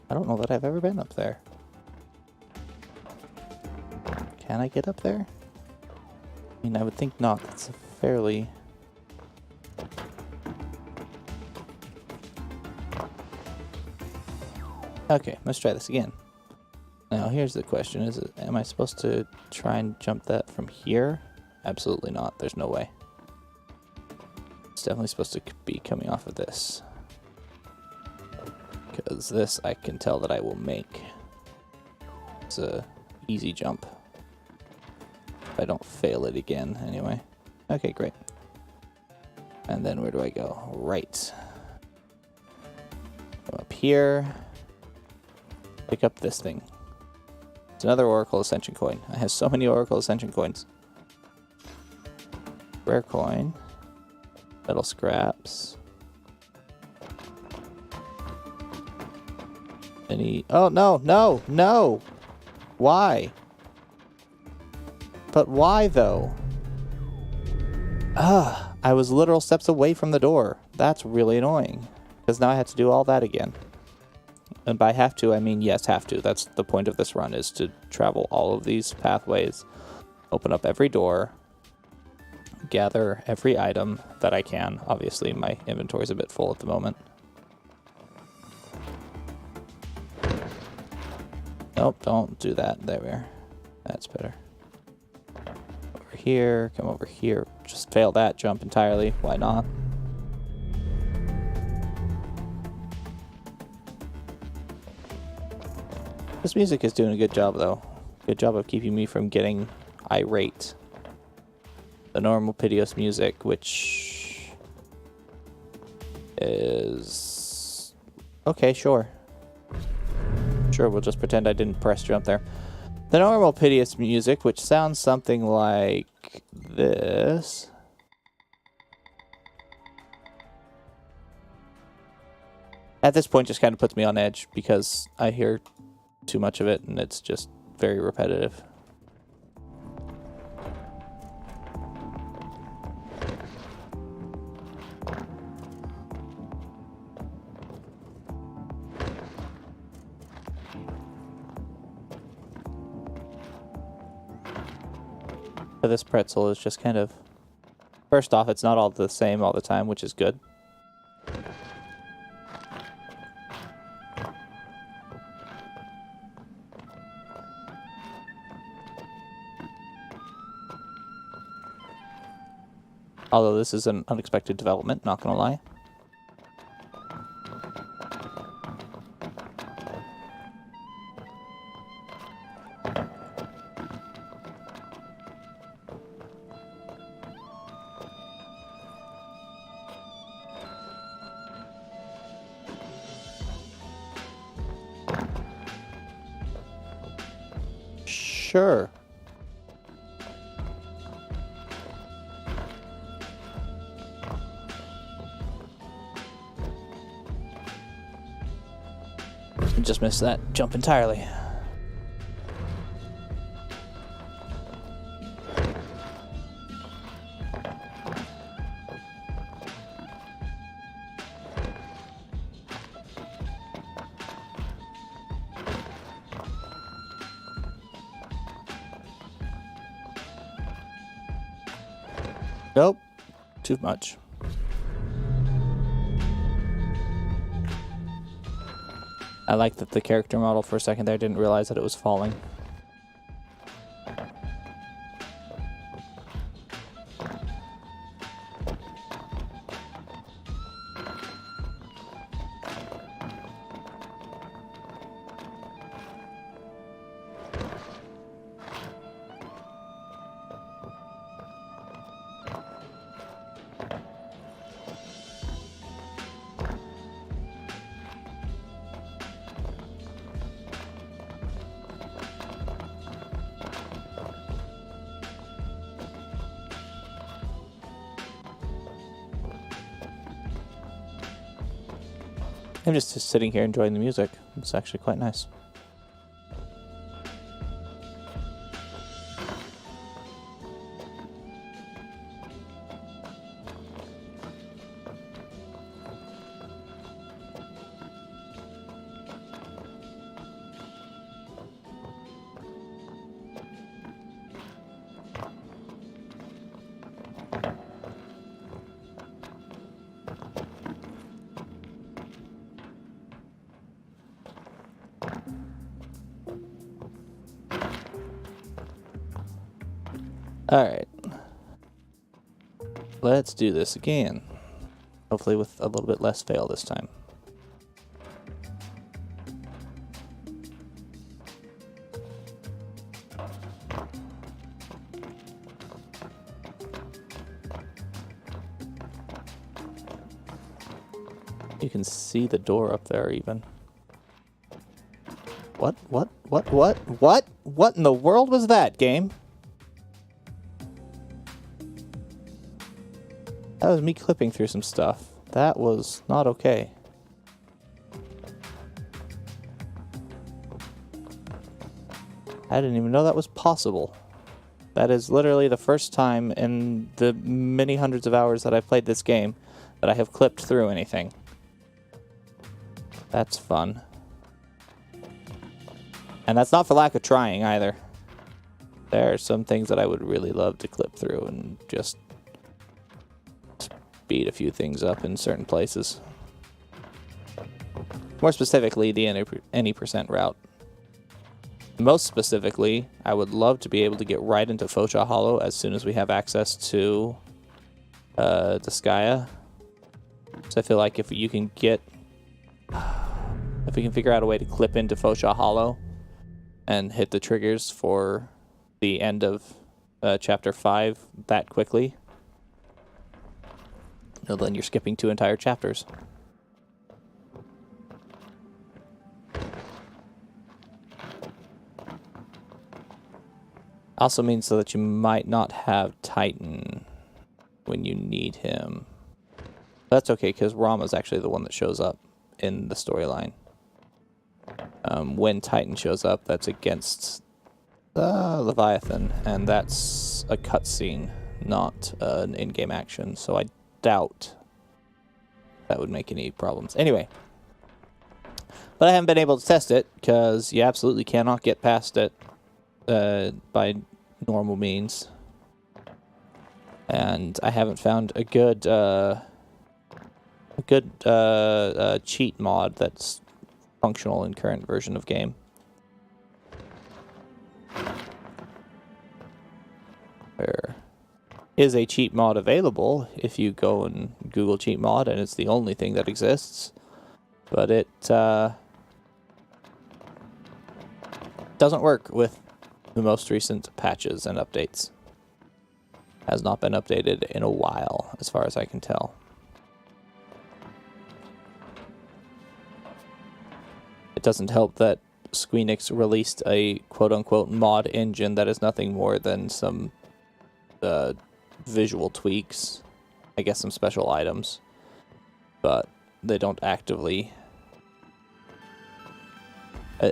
Speaker 1: I don't know that I've ever been up there. Can I get up there? I mean, I would think not. That's a fairly... Okay, let's try this again. Now, here's the question. Am I supposed to try and jump that from here? Absolutely not. There's no way. It's definitely supposed to be coming off of this. Because this, I can tell that I will make. It's a easy jump. If I don't fail it again, anyway. Okay, great. And then where do I go? Right. Go up here. Pick up this thing. It's another Oracle Ascension coin. I have so many Oracle Ascension coins. Rare coin. Metal scraps. Any... Oh, no, no, no! Why? But why, though? I was literal steps away from the door. That's really annoying. Because now I have to do all that again. And by have to, I mean yes, have to. That's the point of this run, is to travel all of these pathways, open up every door, gather every item that I can. Obviously, my inventory is a bit full at the moment. Nope, don't do that. There we are. That's better. Over here, come over here. Just fail that jump entirely. Why not? This music is doing a good job, though. Good job of keeping me from getting irate. The normal Pitioss music, which is... okay, sure. Sure, we'll just pretend I didn't press jump there. The normal Pitioss music, which sounds something like this. At this point, just kind of puts me on edge because I hear too much of it and it's just very repetitive. for this pretzel is just kind of... First off, it's not all the same all the time, which is good. Although this is an unexpected development, not gonna lie. Sure. Just missed that jump entirely. Nope, too much. I like that the character model for a second there didn't realize that it was falling. I'm just sitting here enjoying the music. It's actually quite nice. Alright. Let's do this again. Hopefully with a little bit less fail this time. You can see the door up there even. What in the world was that, game? That was me clipping through some stuff. That was not okay. I didn't even know that was possible. That is literally the first time in the many hundreds of hours that I've played this game that I have clipped through anything. That's fun. And that's not for lack of trying either. There are some things that I would really love to clip through and just speed a few things up in certain places. More specifically, the any percent route. Most specifically, I would love to be able to get right into Fosha Hollow as soon as we have access to Disgaea. So I feel like if we can figure out a way to clip into Fosha Hollow and hit the triggers for the end of Chapter 5 that quickly, well, then you're skipping 2 entire chapters. Also means so that you might not have Titan when you need him. That's okay, because Rama's actually the one that shows up in the storyline. When Titan shows up, that's against Leviathan, and that's a cutscene, not an in-game action, so I doubt that would make any problems. Anyway, but I haven't been able to test it, because you absolutely cannot get past it by normal means. And I haven't found a good cheat mod that's functional in current version of game. There is a cheat mod available if you go and Google cheat mod, and it's the only thing that exists. But it doesn't work with the most recent patches and updates. Has not been updated in a while, as far as I can tell. It doesn't help that Squeenix released a quote-unquote mod engine that is nothing more than some visual tweaks, I guess some special items, but they don't actively...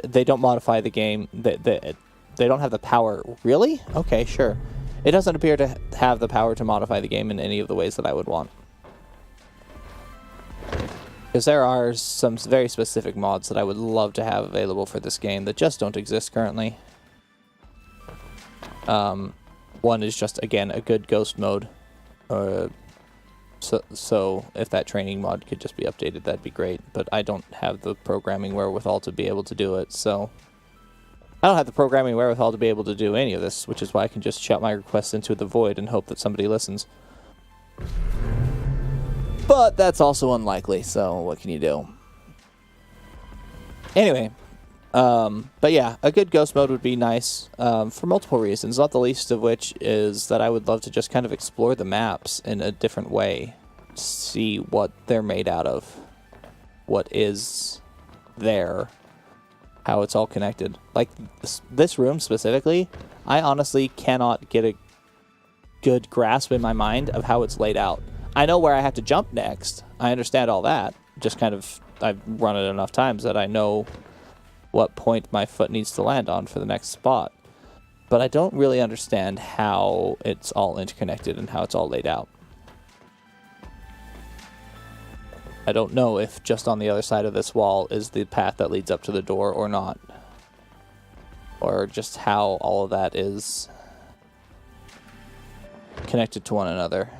Speaker 1: they don't modify the game. They don't have the power. Really? Okay, sure. It doesn't appear to have the power to modify the game in any of the ways that I would want. Because there are some very specific mods that I would love to have available for this game that just don't exist currently. One is just, again, a good ghost mode. So if that training mod could just be updated, that'd be great. But I don't have the programming wherewithal to be able to do it, so... I don't have the programming wherewithal to be able to do any of this, which is why I can just shout my requests into the void and hope that somebody listens. But that's also unlikely, so what can you do? Anyway, but yeah, a good ghost mode would be nice for multiple reasons, not the least of which is that I would love to just kind of explore the maps in a different way, see what they're made out of, what is there, how it's all connected. Like this room specifically, I honestly cannot get a good grasp in my mind of how it's laid out. I know where I have to jump next. I understand all that. Just kind of, I've run it enough times that I know what point my foot needs to land on for the next spot. But I don't really understand how it's all interconnected and how it's all laid out. I don't know if just on the other side of this wall is the path that leads up to the door or not. Or just how all of that is connected to one another.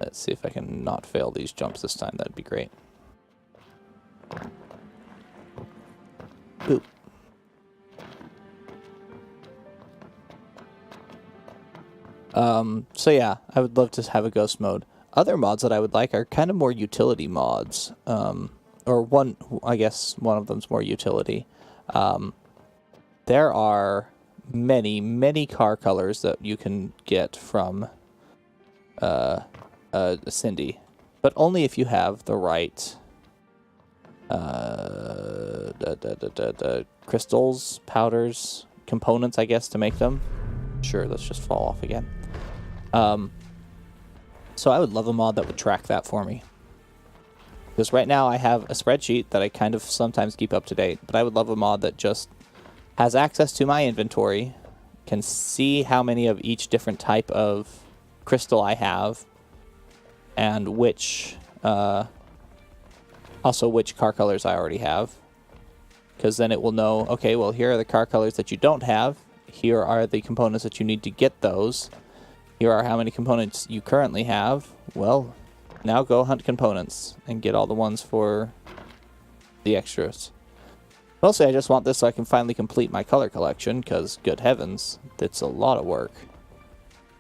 Speaker 1: Let's see if I can not fail these jumps this time. That'd be great. Boop. So yeah, I would love to have a ghost mode. Other mods that I would like are kind of more utility mods. Or one, I guess one of them's more utility. There are many, many car colors that you can get from Cindy, but only if you have the right crystals, powders, components, I guess, to make them. Sure, let's just fall off again. So I would love a mod that would track that for me. Because right now I have a spreadsheet that I kind of sometimes keep up to date, but I would love a mod that just has access to my inventory, can see how many of each different type of crystal I have, and which, also which car colors I already have. Because then it will know, okay, well, here are the car colors that you don't have. Here are the components that you need to get those. Here are how many components you currently have. Well, now go hunt components and get all the ones for the extras. Mostly I just want this so I can finally complete my color collection, because good heavens, it's a lot of work.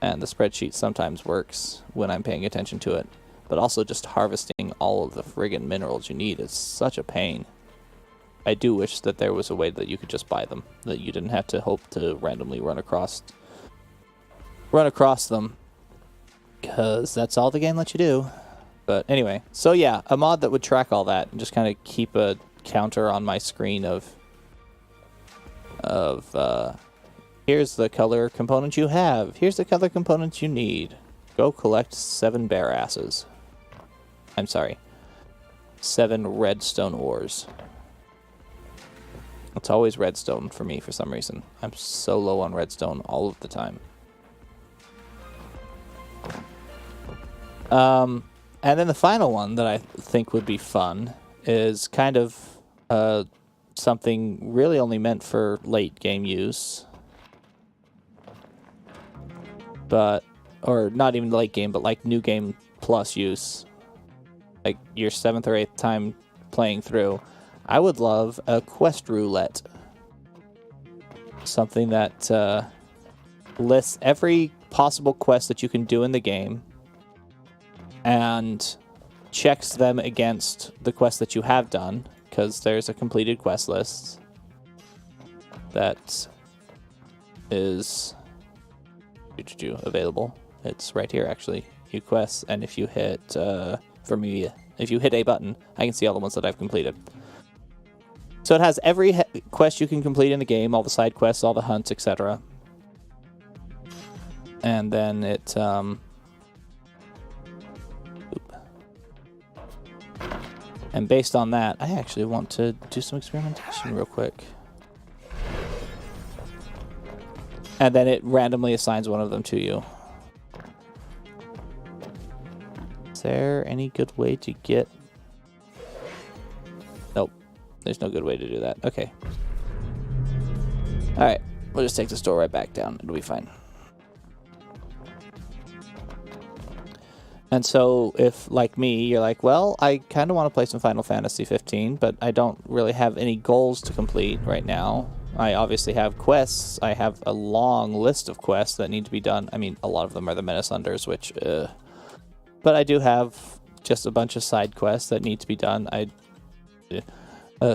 Speaker 1: And the spreadsheet sometimes works when I'm paying attention to it. But also just harvesting all of the friggin' minerals you need is such a pain. I do wish that there was a way that you could just buy them, that you didn't have to hope to randomly run across them, because that's all the game lets you do. But anyway, so yeah, a mod that would track all that and just kind of keep a counter on my screen of here's the color component you have, here's the color component you need, go collect 7 bear asses. I'm sorry, 7 redstone ores. It's always redstone for me for some reason. I'm so low on redstone all of the time. And then the final one that I think would be fun is kind of something really only meant for late game use. but or not even late game, but like new game plus use, like your 7th or 8th time playing through, I would love a quest roulette. Something that lists every possible quest that you can do in the game and checks them against the quest that you have done, because there's a completed quest list that is available. It's right here, actually. New quests, and if you hit, for me, if you hit a button, I can see all the ones that I've completed. So it has every quest you can complete in the game, all the side quests, all the hunts, etc. And then it, and based on that, I actually want to do some experimentation real quick. And then it randomly assigns one of them to you. Is there any good way to get... Nope. There's no good way to do that. Okay. Alright. We'll just take this door right back down. It'll be fine. And so, if, like me, you're like, well, I kind of want to play some Final Fantasy 15, but I don't really have any goals to complete right now. I obviously have quests. I have a long list of quests that need to be done. I mean, a lot of them are the Menace Hunters, which, but I do have just a bunch of side quests that need to be done.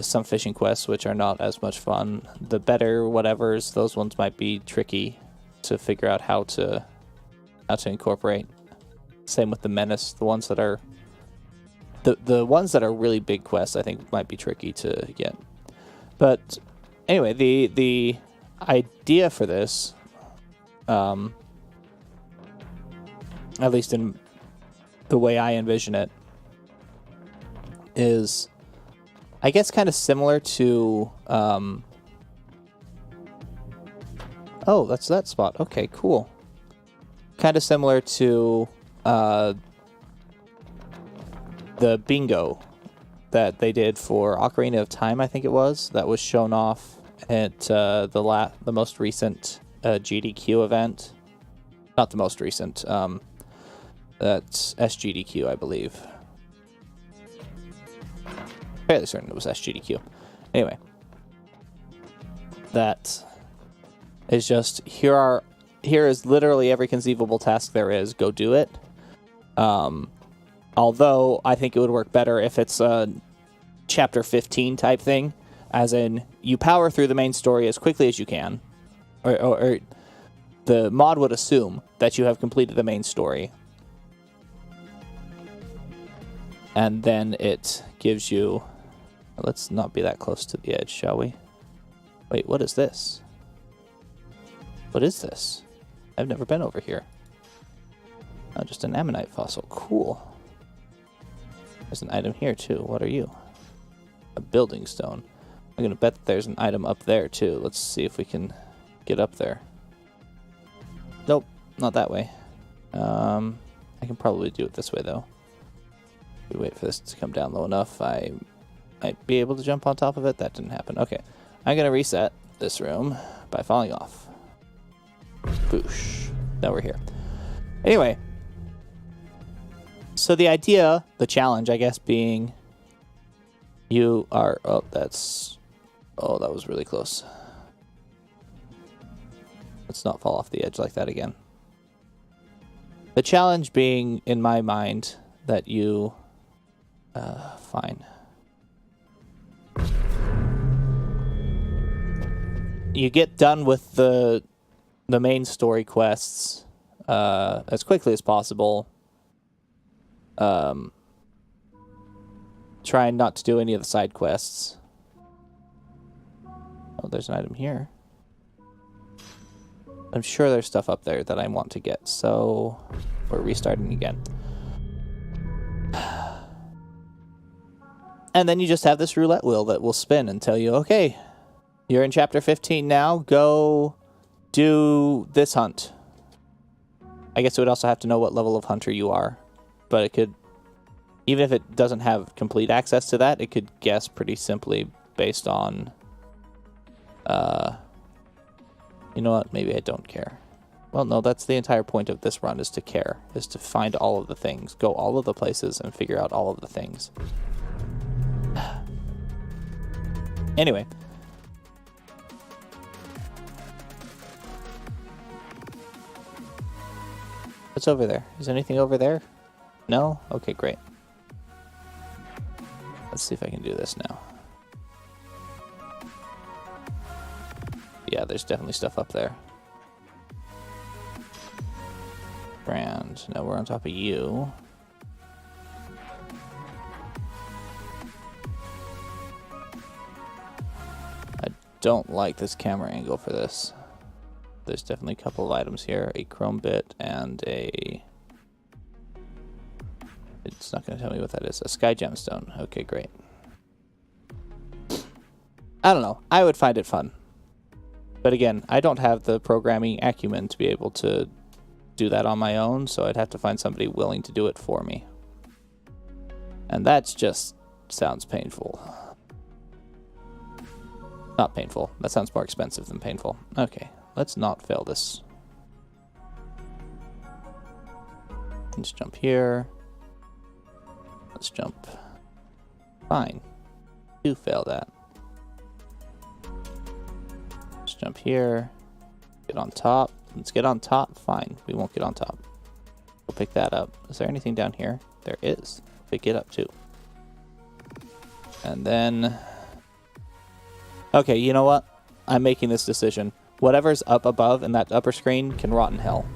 Speaker 1: Some fishing quests, which are not as much fun. The better whatevers, those ones might be tricky to figure out how to incorporate. Same with the Menace. The ones that are the ones that are really big quests, I think, might be tricky to get. But anyway, the idea for this, at least in the way I envision it, is, I guess, kind of similar to... oh, that's that spot. Okay, cool. Kind of similar to... the bingo that they did for Ocarina of Time, I think it was, that was shown off at the most recent GDQ event. Not the most recent. That's SGDQ, I believe. Fairly certain it was SGDQ. Anyway, that is just here is literally every conceivable task there is. Go do it. Although I think it would work better if it's a chapter 15 type thing, as in you power through the main story as quickly as you can, or the mod would assume that you have completed the main story, and then it gives you... Let's not be that close to the edge, shall we? Wait, what is this? What is this? I've never been over here. Oh, just an ammonite fossil. Cool. There's an item here, too. What are you? A building stone. I'm going to bet that there's an item up there, too. Let's see if we can get up there. Nope, not that way. I can probably do it this way, though. We wait for this to come down low enough. I might be able to jump on top of it. That didn't happen. Okay. I'm going to reset this room by falling off. Boosh. Now we're here. Anyway. So the idea, the challenge, I guess, being you are... Oh, that's... Oh, that was really close. Let's not fall off the edge like that again. The challenge being, in my mind, that you... fine. You get done with the main story quests as quickly as possible. Trying not to do any of the side quests. Oh, there's an item here. I'm sure there's stuff up there that I want to get, so we're restarting again. And then you just have this roulette wheel that will spin and tell you, okay, you're in chapter 15 now, go do this hunt. I guess it would also have to know what level of hunter you are, but it could, even if it doesn't have complete access to that, it could guess pretty simply based on, you know what, maybe I don't care. Well, no, that's the entire point of this run, is to care, is to find all of the things, go all of the places, and figure out all of the things. Anyway. What's over there? Is anything over there? No? Okay, great. Let's see if I can do this now. Yeah, there's definitely stuff up there. Grand. Now we're on top of you. I don't like this camera angle for this. There's definitely a couple of items here. A chrome bit and a... It's not going to tell me what that is. A sky gemstone. Okay, great. I don't know. I would find it fun. But again, I don't have the programming acumen to be able to do that on my own, so I'd have to find somebody willing to do it for me. And that's just sounds painful. Not painful. That sounds more expensive than painful. Okay, let's not fail this. Let's jump here. Let's jump. Fine. Do fail that. Let's jump here. Get on top. Let's get on top. Fine. We won't get on top. We'll pick that up. Is there anything down here? There is. Pick it up too. And then... Okay, you know what? I'm making this decision. Whatever's up above in that upper screen can rot in hell.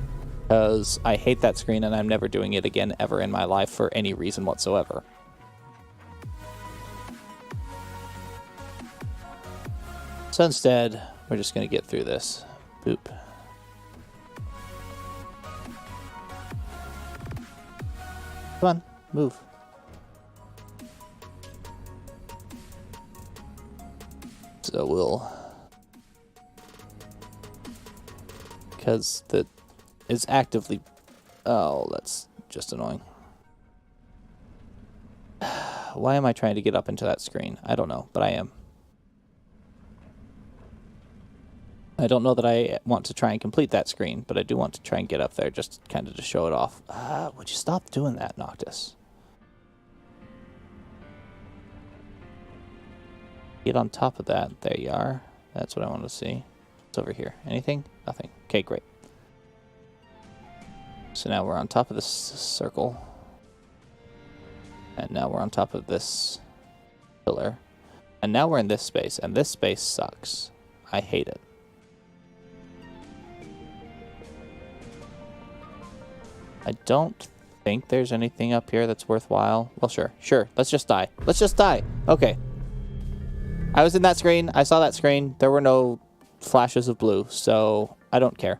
Speaker 1: Because I hate that screen and I'm never doing it again ever in my life for any reason whatsoever. So instead, we're just going to get through this. Boop. Come on, move. So we'll... Because the... is actively... Oh, that's just annoying. Why am I trying to get up into that screen? I don't know, but I am. I don't know that I want to try and complete that screen, but I do want to try and get up there just kind of to show it off. Would you stop doing that, Noctis? Get on top of that. There you are. That's what I want to see. What's over here? Anything? Nothing. Okay, great. So now we're on top of this circle. And now we're on top of this pillar. And now we're in this space, and this space sucks. I hate it. I don't think there's anything up here that's worthwhile. Well, sure. Let's just die. Let's just die. Okay. I was in that screen. I saw that screen. There were no flashes of blue, so I don't care.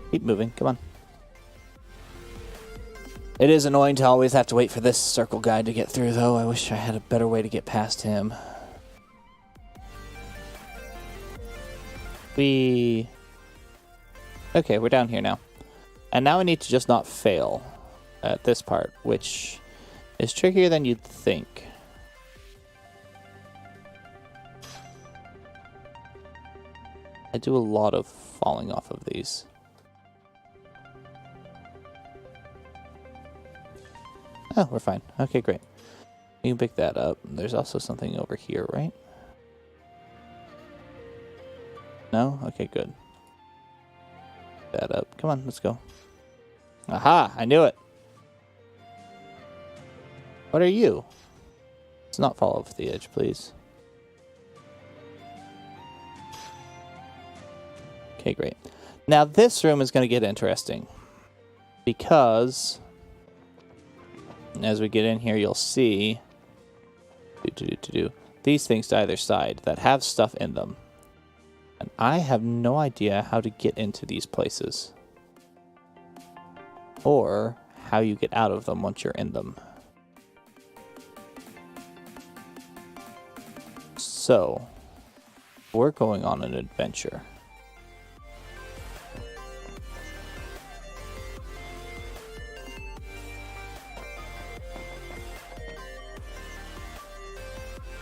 Speaker 1: Keep moving. Come on. It is annoying to always have to wait for this circle guy to get through, though. I wish I had a better way to get past him. Okay, we're down here now. And now I need to just not fail at this part, which is trickier than you'd think. I do a lot of falling off of these. Oh, we're fine. Okay, great. You can pick that up. There's also something over here, right? No? Okay, good. Pick that up. Come on, let's go. Aha! I knew it! What are you? Let's not fall off the edge, please. Okay, great. Now this room is going to get interesting. Because... as we get in here, you'll see these things to either side that have stuff in them. And I have no idea how to get into these places. Or how you get out of them once you're in them. So, we're going on an adventure.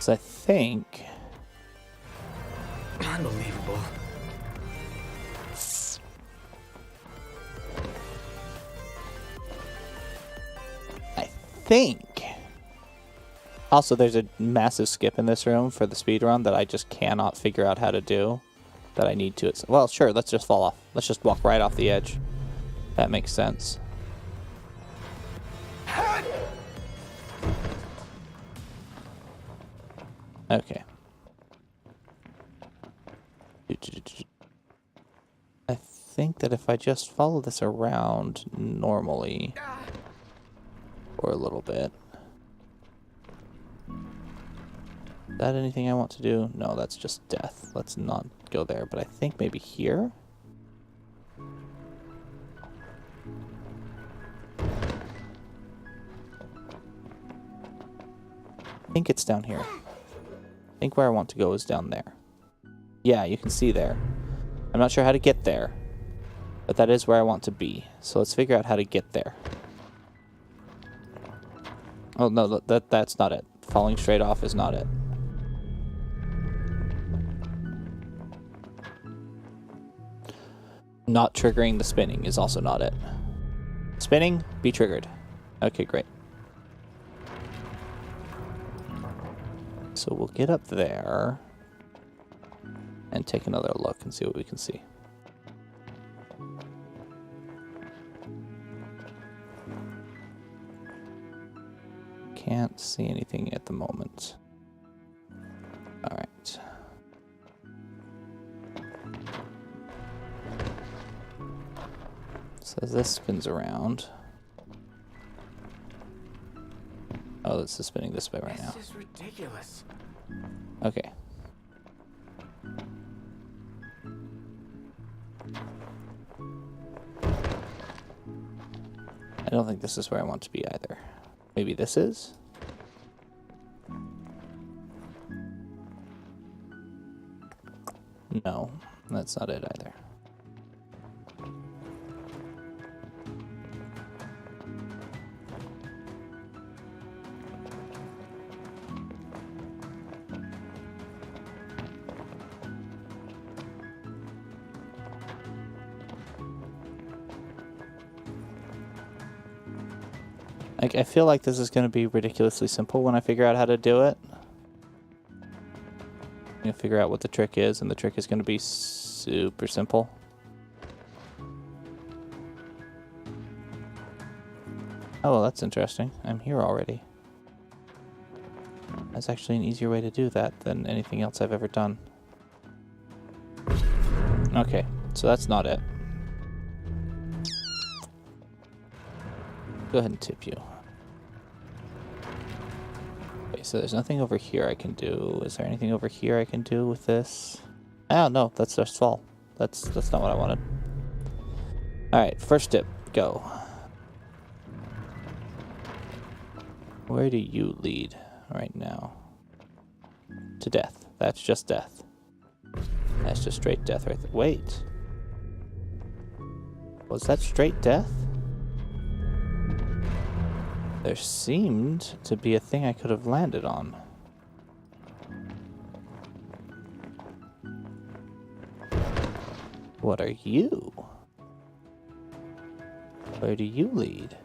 Speaker 1: Because I think...
Speaker 3: Unbelievable.
Speaker 1: I think... Also, there's a massive skip in this room for the speedrun that I just cannot figure out how to do. That I need to... Well, sure, let's just fall off. Let's just walk right off the edge. That makes sense. Okay. I think that if I just follow this around normally for a little bit. Is that anything I want to do? No, that's just death. Let's not go there, but I think maybe here? I think it's down here. I think where I want to go is down there. Yeah, you can see there. I'm not sure how to get there, but that is where I want to be. So let's figure out how to get there. Oh, no, that's not it. Falling straight off is not it. Not triggering the spinning is also not it. Spinning, be triggered. Okay, great. So we'll get up there and take another look and see what we can see. Can't see anything at the moment. All right. So as this spins around. Oh, this is spinning this way right now.
Speaker 3: This is ridiculous.
Speaker 1: Okay. I don't think this is where I want to be either. Maybe this is? No, that's not it either. I feel like this is going to be ridiculously simple when I figure out how to do it. I'm going to figure out what the trick is, and the trick is going to be super simple. Oh, well, that's interesting. I'm here already. That's actually an easier way to do that than anything else I've ever done. Okay, so that's not it. Go ahead and tip you. Okay, so there's nothing over here I can do. Is there anything over here I can do with this? Oh, no, that's just fall. That's not what I wanted. Alright, first tip, go. Where do you lead right now? To death. That's just death. That's just straight death right there. Wait. Was that straight death? There seemed to be a thing I could have landed on. What are you? Where do you lead?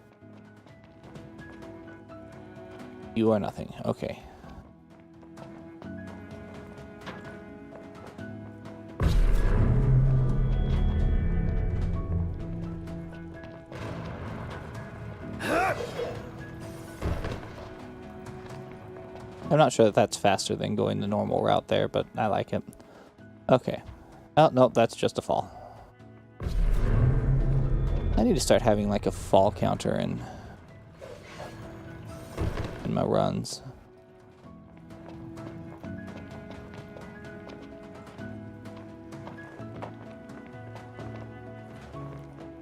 Speaker 1: You are nothing. Okay. I'm not sure that that's faster than going the normal route there, but I like it. Okay. Oh, no, that's just a fall. I need to start having like a fall counter in my runs.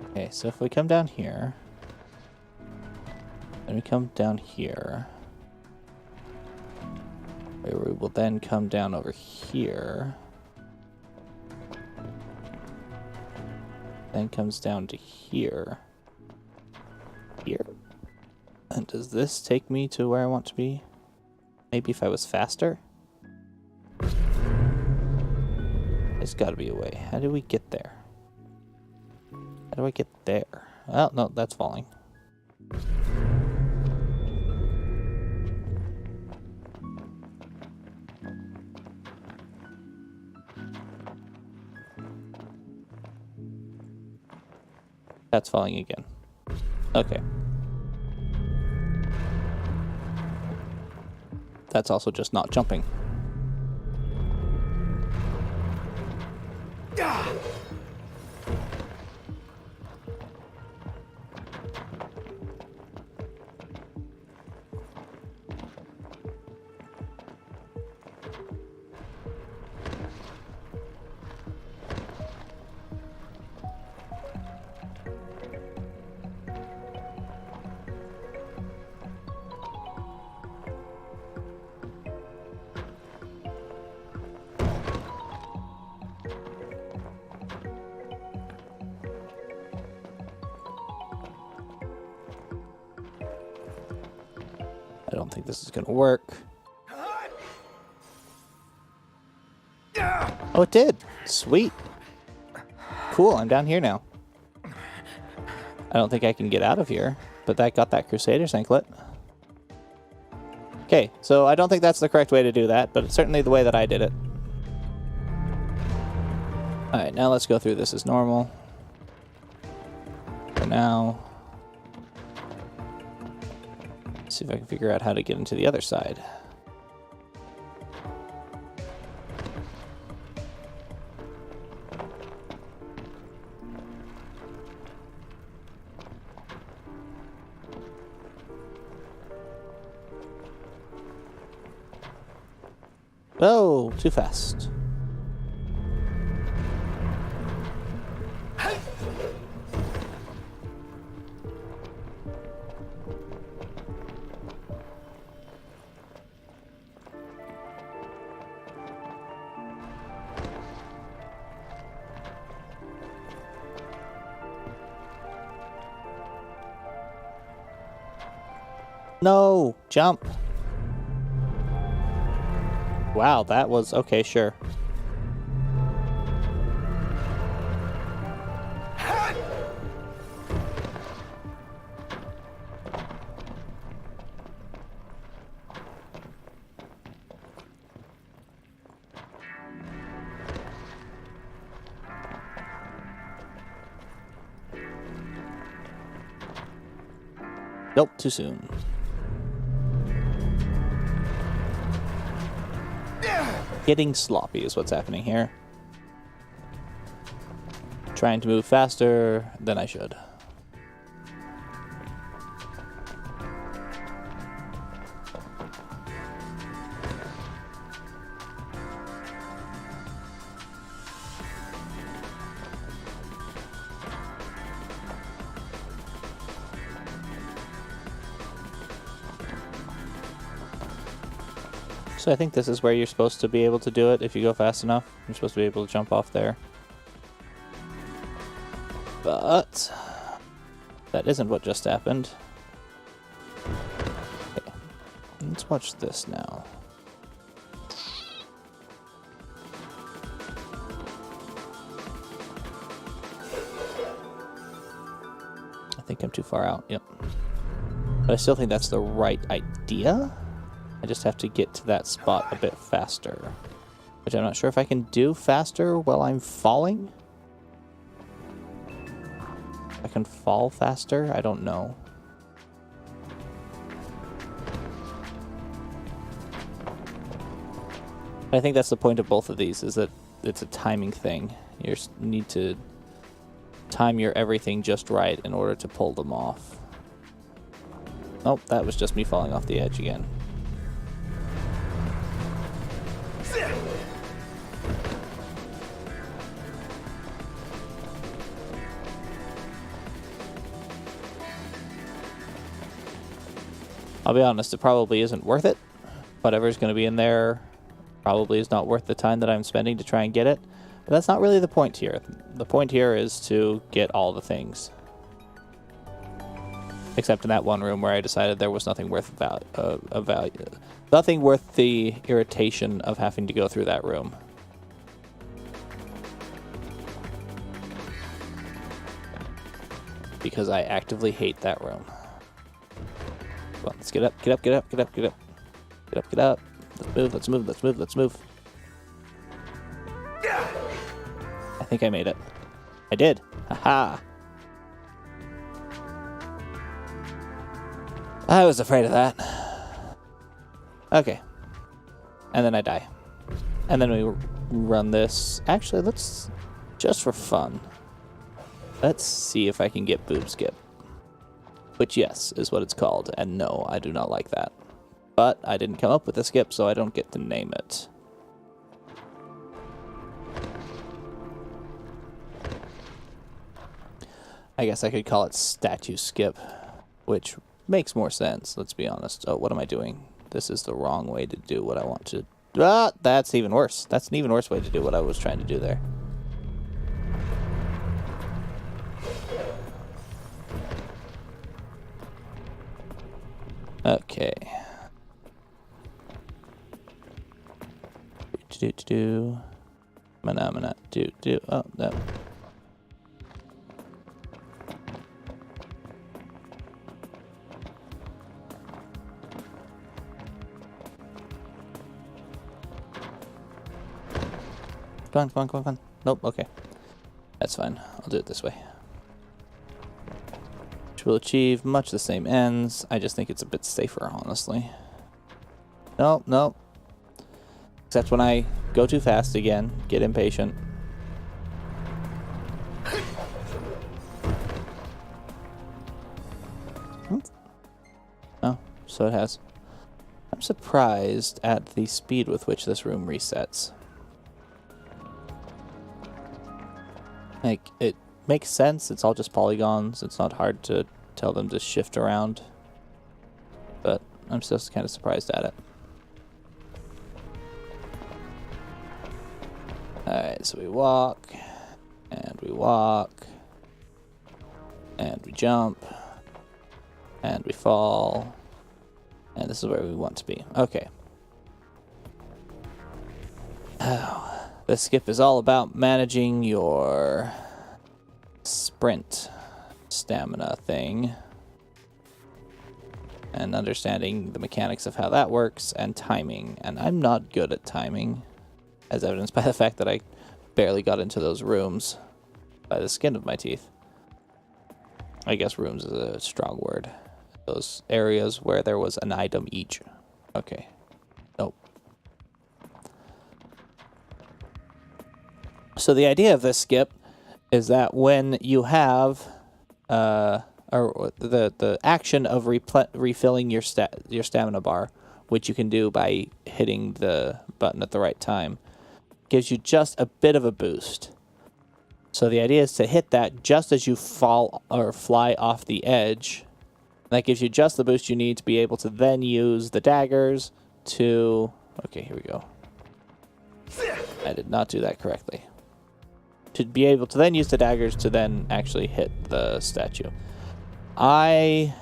Speaker 1: Okay, so if we come down here, then we come down here. We will then come down over here. Then comes down to here. Here. And does this take me to where I want to be? Maybe if I was faster? There's got to be a way. How do we get there? How do I get there? Oh, no, that's falling. That's falling again. Okay. That's also just not jumping. I don't think this is going to work. Oh, it did. Sweet. Cool, I'm down here now. I don't think I can get out of here, but that got that Crusader's anklet. Okay, so I don't think that's the correct way to do that, but it's certainly the way that I did it. Alright, now let's go through this as normal. For now. See if I can figure out how to get into the other side. Oh, too fast. No, jump. Wow, that was okay, sure. Nope, too soon. Getting sloppy is what's happening here. Trying to move faster than I should. So I think this is where you're supposed to be able to do it if you go fast enough. You're supposed to be able to jump off there. But that isn't what just happened. Okay. Let's watch this now. I think I'm too far out, yep. But I still think that's the right idea. I just have to get to that spot a bit faster. Which I'm not sure if I can do faster while I'm falling. I can fall faster? I don't know. I think that's the point of both of these, is that it's a timing thing. You need to time your everything just right in order to pull them off. Oh, that was just me falling off the edge again. I'll be honest, it probably isn't worth it. Whatever's going to be in there probably is not worth the time that I'm spending to try and get it. But that's not really the point here. The point here is to get all the things. Except in that one room where I decided there was nothing worth value. Nothing worth the irritation of having to go through that room. because I actively hate that room. Come on, let's get up, get up, get up, get up, get up. Get up, get up. Let's move, let's move, let's move, let's move. I think I made it. I did. Haha. I was afraid of that. Okay. And then I die. And then we run this. Actually, let's, just for fun, let's see if I can get boob skip. Which, yes, is what it's called. And no, I do not like that. But I didn't come up with a skip, so I don't get to name it. I guess I could call it statue skip, which makes more sense, let's be honest. Oh, what am I doing? This is the wrong way to do what I want to. Ah, that's even worse. That's an even worse way to do what I was trying to do there. Okay. Do. Mana, do. Oh, no. Come on. Nope, okay. That's fine. I'll do it this way. Which will achieve much the same ends. I just think it's a bit safer, honestly. Nope. Except when I go too fast again, get impatient. Oh, so it has. I'm surprised at the speed with which this room resets. Like, it makes sense. It's all just polygons. It's not hard to tell them to shift around. But I'm still kind of surprised at it. Alright, so we walk, and we walk, and we jump, and we fall, and this is where we want to be. Okay. Oh, the skip is all about managing your sprint stamina thing, and understanding the mechanics of how that works, and timing, and I'm not good at timing. As evidenced by the fact that I barely got into those rooms by the skin of my teeth. I guess rooms is a strong word. Those areas where there was an item each. Okay. Nope. So the idea of this skip is that when you have or the action of refilling your stamina bar, which you can do by hitting the button at the right time, gives you just a bit of a boost. So the idea is to hit that just as you fall or fly off the edge. That gives you just the boost you need to be able to then use the daggers to... Okay, here we go. I did not do that correctly. To be able to then use the daggers to then actually hit the statue. I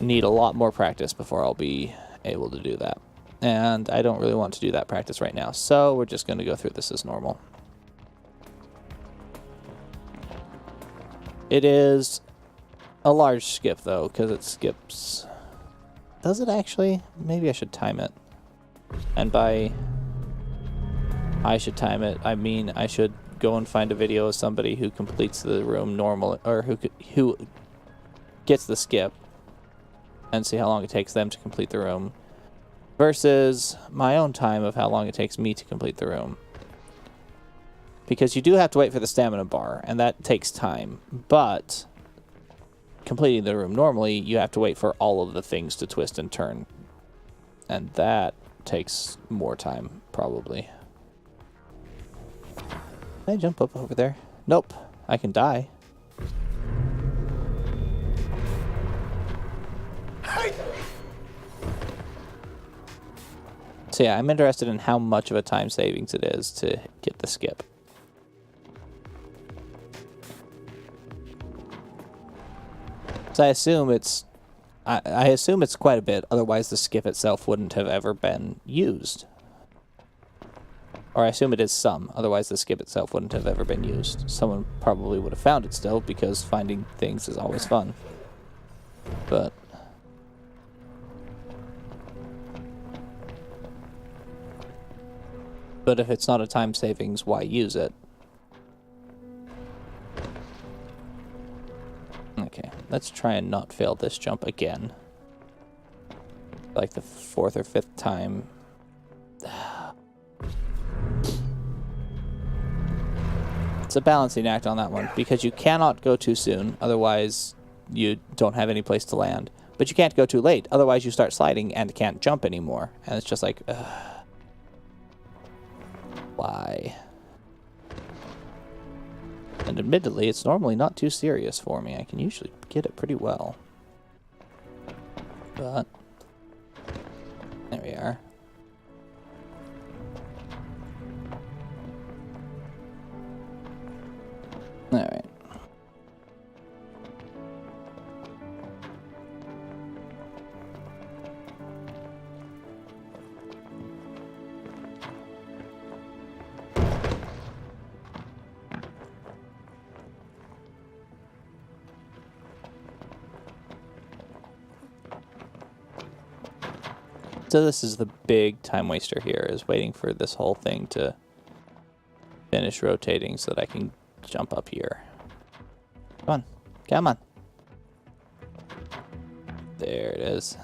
Speaker 1: need a lot more practice before I'll be able to do that. And I don't really want to do that practice right now, so we're just going to go through this as normal. It is a large skip, though, because it skips... Does it actually? Maybe I should time it. And by I should time it, I mean I should go and find a video of somebody who completes the room normal, or who gets the skip, and see how long it takes them to complete the room. Versus my own time of how long it takes me to complete the room. Because you do have to wait for the stamina bar, and that takes time. But completing the room normally, you have to wait for all of the things to twist and turn. And that takes more time, probably. Can I jump up over there? Nope. I can die. So yeah, I'm interested in how much of a time savings it is to get the skip. So I assume it's quite a bit, otherwise the skip itself wouldn't have ever been used. Or I assume it is some, otherwise the skip itself wouldn't have ever been used. Someone probably would have found it still, because finding things is always fun. But... if it's not a time savings, why use it? Okay, let's try and not fail this jump again. Like the 4th or 5th time. It's a balancing act on that one, because you cannot go too soon, otherwise you don't have any place to land. But you can't go too late, otherwise you start sliding and can't jump anymore. And it's just like, why? And admittedly, it's normally not too serious for me. I can usually get it pretty well. But, there we are. Alright. So this is the big time waster here, is waiting for this whole thing to finish rotating so that I can jump up here. Come on. Come on. There it is.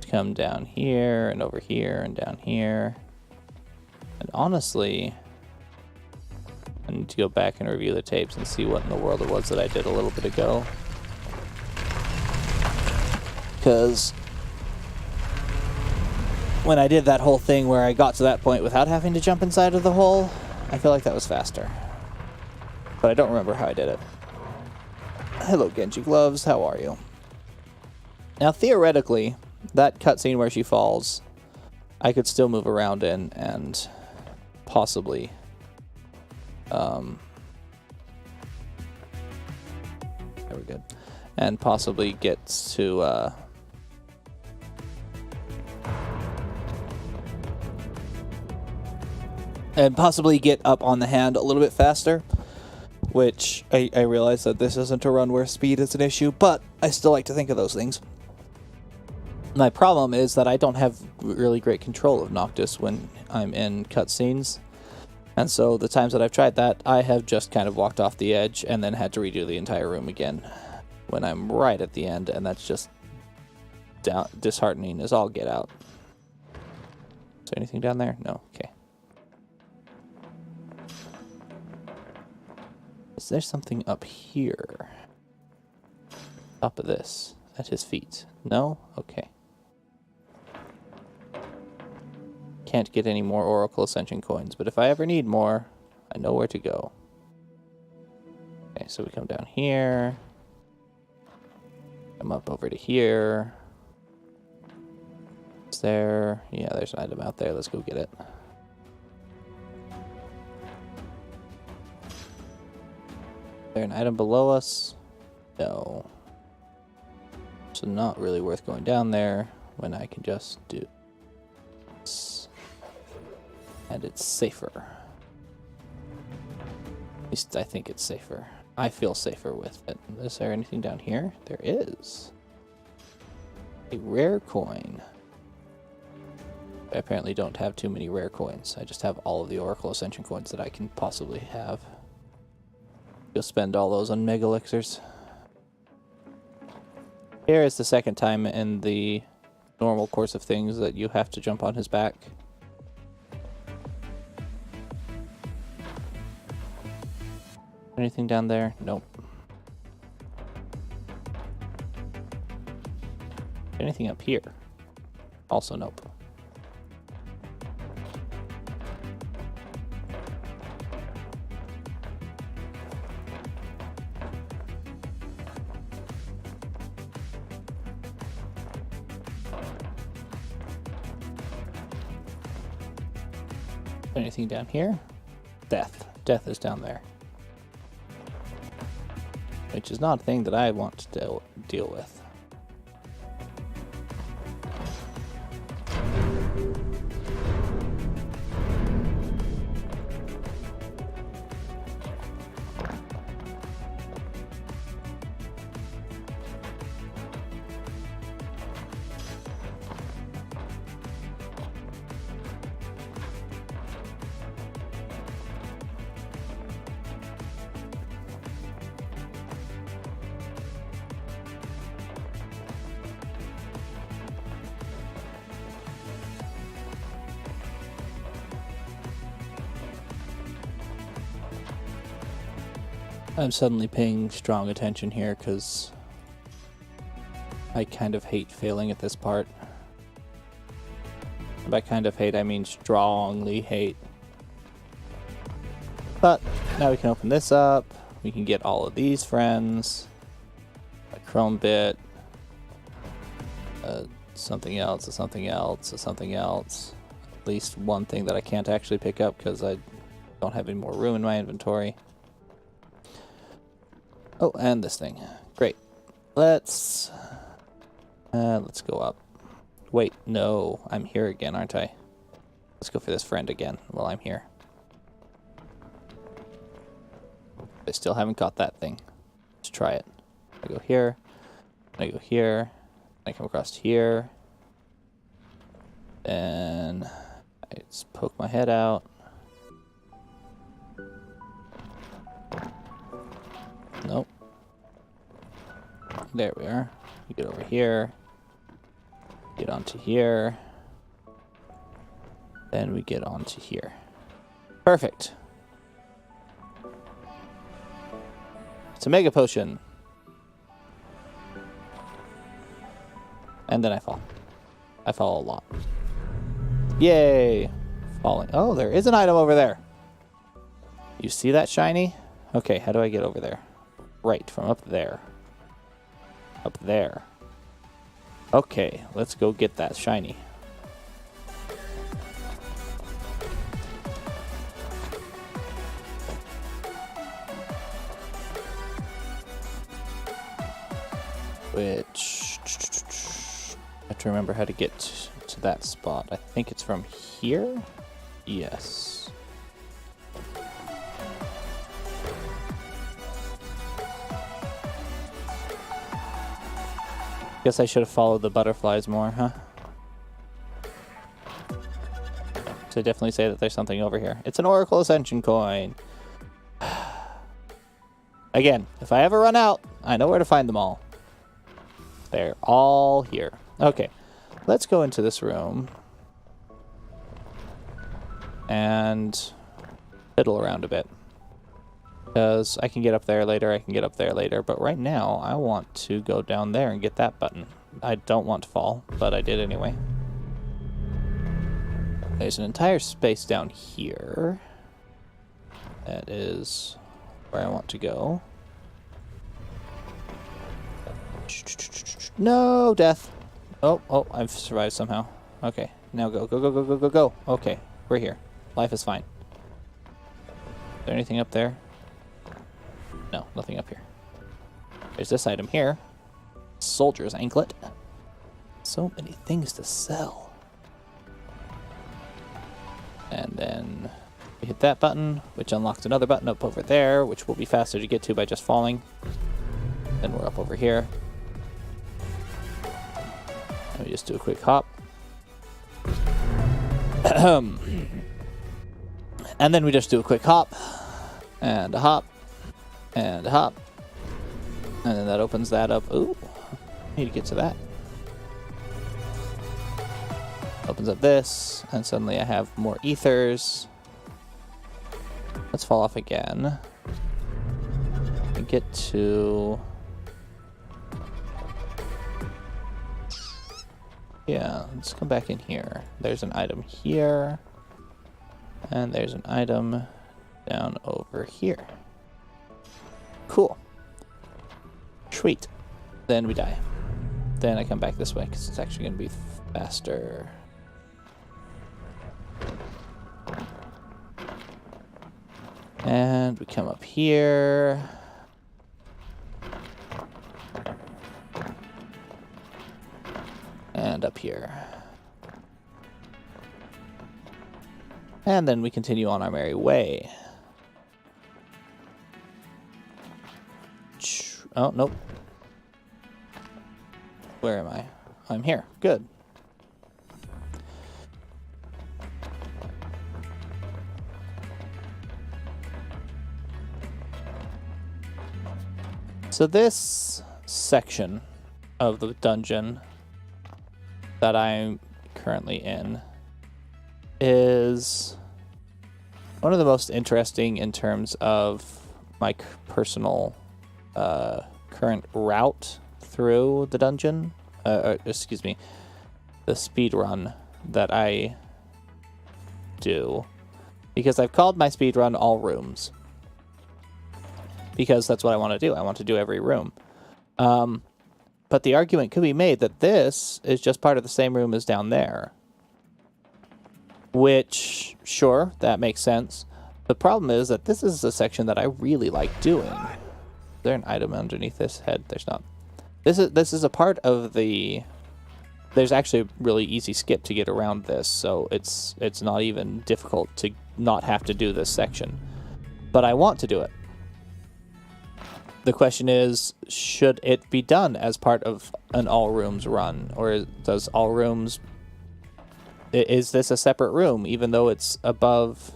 Speaker 1: Come down here and over here and down here. And honestly, I need to go back and review the tapes and see what in the world it was that I did a little bit ago. Because when I did that whole thing where I got to that point without having to jump inside of the hole, I feel like that was faster. But I don't remember how I did it. Hello, Genji Gloves. How are you? Now, theoretically, that cutscene where she falls, I could still move around in and possibly... Very good. And possibly get to... and possibly get up on the hand a little bit faster, which I realize that this isn't a run where speed is an issue, but I still like to think of those things. My problem is that I don't have really great control of Noctis when I'm in cutscenes, and so the times that I've tried that, I have just kind of walked off the edge and then had to redo the entire room again when I'm right at the end, and that's just disheartening as all get out. Is there anything down there? No? Okay. Is there something up here? Top of this. At his feet. No? Okay. Can't get any more Oracle Ascension coins, but if I ever need more, I know where to go. Okay, so we come down here. Come up over to here. Is there... yeah, there's an item out there. Let's go get it. Is there an item below us? No. So not really worth going down there when I can just do this. And it's safer. At least I think it's safer. I feel safer with it. Is there anything down here? There is. A rare coin. I apparently don't have too many rare coins. I just have all of the Oracle Ascension coins that I can possibly have. Go spend all those on Mega Elixirs. Here is the second time in the normal course of things that you have to jump on his back. Anything down there? Nope. Anything up here? Also nope. Anything down here? Death. Death is down there. Which is not a thing that I want to deal with. I'm suddenly paying strong attention here because I kind of hate failing at this part. By kind of hate, I mean strongly hate. But now we can open this up. We can get all of these friends. A chrome bit. Something else, something else, something else. At least one thing that I can't actually pick up because I don't have any more room in my inventory. Oh, and this thing. Great. Let's go up. Wait, no. I'm here again, aren't I? Let's go for this friend again while I'm here. I still haven't got that thing. Let's try it. I go here. I go here. I come across here. And I just poke my head out. Nope. There we are. We get over here. Get onto here. Then we get onto here. Perfect. It's a mega potion. And then I fall. I fall a lot. Yay! Falling. Oh, there is an item over there. You see that shiny? Okay, how do I get over there? Right, from up there. Up there. Okay, let's go get that shiny. Which... I have to remember how to get to that spot. I think it's from here? Yes. Guess I should have followed the butterflies more, huh? So I definitely say that there's something over here. It's an Oracle Ascension coin. Again, if I ever run out, I know where to find them all. They're all here. Okay, let's go into this room and fiddle around a bit. Because I can get up there later, I can get up there later, but right now I want to go down there and get that button. I don't want to fall, but I did anyway. There's an entire space down here. That is where I want to go. No, death. Oh, I've survived somehow. Okay, now go, go, go, go, go, go, go. Okay, we're here. Life is fine. Is there anything up there? No, nothing up here. There's this item here. Soldier's anklet. So many things to sell. And then we hit that button, which unlocks another button up over there, which will be faster to get to by just falling. Then we're up over here. Let me just do a quick hop. And then we just do a quick hop. And a hop. And a hop. And then that opens that up. Ooh. Need to get to that. Opens up this. And suddenly I have more ethers. Let's fall off again. And get to... Yeah, let's come back in here. There's an item here. And there's an item down over here. Cool. Sweet. Then we die. Then I come back this way because it's actually going to be faster. And we come up here. And up here. And then we continue on our merry way. Oh, nope. Where am I? I'm here. Good. So this section of the dungeon that I'm currently in is one of the most interesting in terms of my personal current route through the dungeon. Excuse me, the speed run that I do, because I've called my speed run all rooms, because that's what I want to do. I want to do every room. But the argument could be made that this is just part of the same room as down there. Which, sure, that makes sense. The problem is that this is a section that I really like doing. Is there an item underneath this head? There's not. This is a part of the... There's actually a really easy skip to get around this, so it's not even difficult to not have to do this section. But I want to do it. The question is, should it be done as part of an all rooms run? Or does all rooms... Is this a separate room, even though it's above...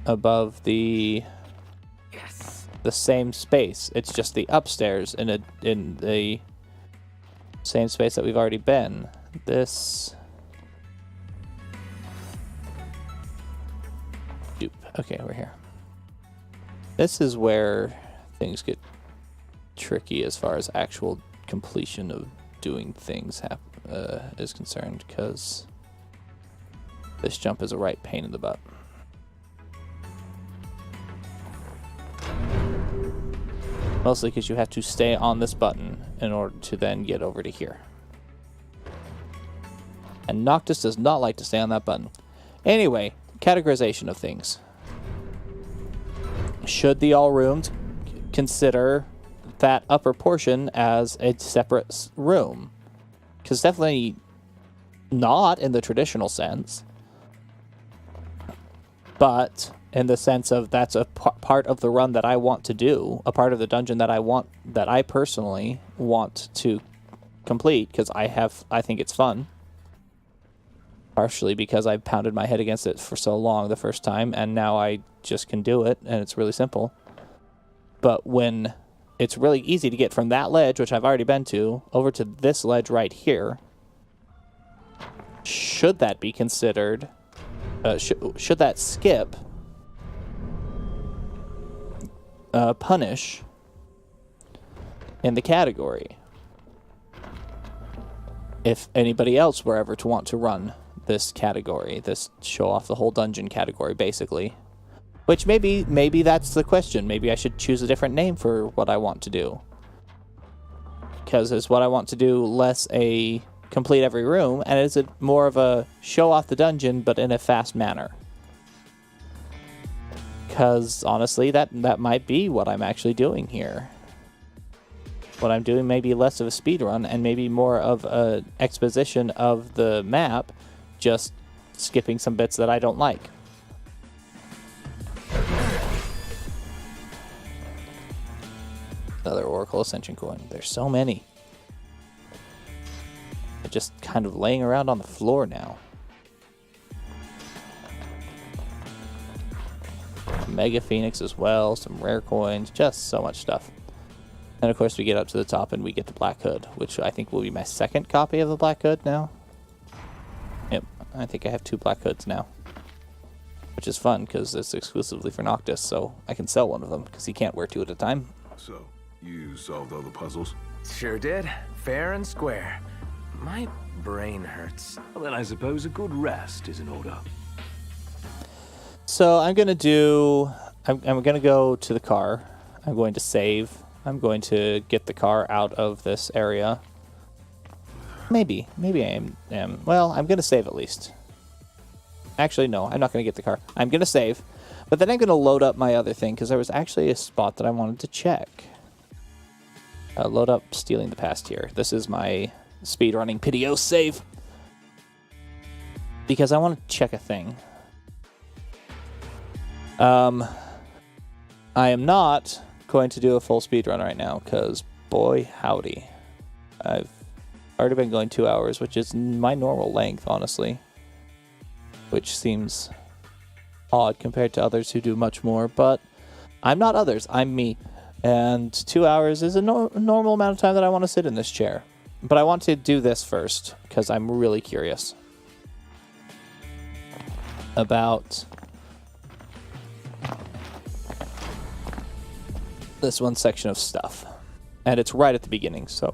Speaker 1: above the...
Speaker 3: Yes.
Speaker 1: The same space. It's just the upstairs in the same space that we've already been. This... Okay, we're here. This is where things get tricky as far as actual completion of doing things is concerned, because this jump is a right pain in the butt. Mostly because you have to stay on this button in order to then get over to here. And Noctis does not like to stay on that button. Anyway, categorization of things. Should the all rooms consider that upper portion as a separate room? Because definitely not in the traditional sense, but in the sense of that's a part of the run that I want to do, a part of the dungeon that I personally want to complete, because I think it's fun. Partially because I pounded my head against it for so long the first time, and now I just can do it, and it's really simple. But when it's really easy to get from that ledge, which I've already been to, over to this ledge right here, should that be considered... should that skip punish in the category? If anybody else were ever to want to run this category, this show off the whole dungeon category, basically. Which maybe that's the question. Maybe I should choose a different name for what I want to do. Because is what I want to do less a complete every room, and is it more of a show off the dungeon, but in a fast manner? Because honestly, that might be what I'm actually doing here. What I'm doing may be less of a speed run and maybe more of an exposition of the map, just skipping some bits that I don't like. Another Oracle Ascension coin. There's so many. They're just kind of laying around on the floor now. Mega Phoenix as well, some rare coins, just so much stuff. And of course we get up to the top and we get the Black Hood, which I think will be my second copy of the Black Hood now. Yep, I think I have 2 Black Hoods now. Which is fun, because it's exclusively for Noctis, so I can sell one of them, because he can't wear 2 at a time.
Speaker 2: So, you solved all the puzzles?
Speaker 3: Sure did. Fair and square. My brain hurts.
Speaker 2: Well, then I suppose a good rest is in order.
Speaker 1: So I'm going to do... I'm going to go to the car. I'm going to save. I'm going to get the car out of this area. Maybe I am. Well, I'm going to save at least. Actually, no, I'm not going to get the car. I'm going to save. But then I'm going to load up my other thing, because there was actually a spot that I wanted to check. Load up Stealing the Past here. This is my speedrunning Pitioss save. Because I want to check a thing. I am not going to do a full speedrun right now, because boy howdy. I've already been going 2 hours, which is my normal length, honestly. Which seems odd compared to others who do much more, but I'm not others, I'm me. And 2 hours is a normal amount of time that I want to sit in this chair. But I want to do this first, because I'm really curious. about this one section of stuff. And it's right at the beginning, so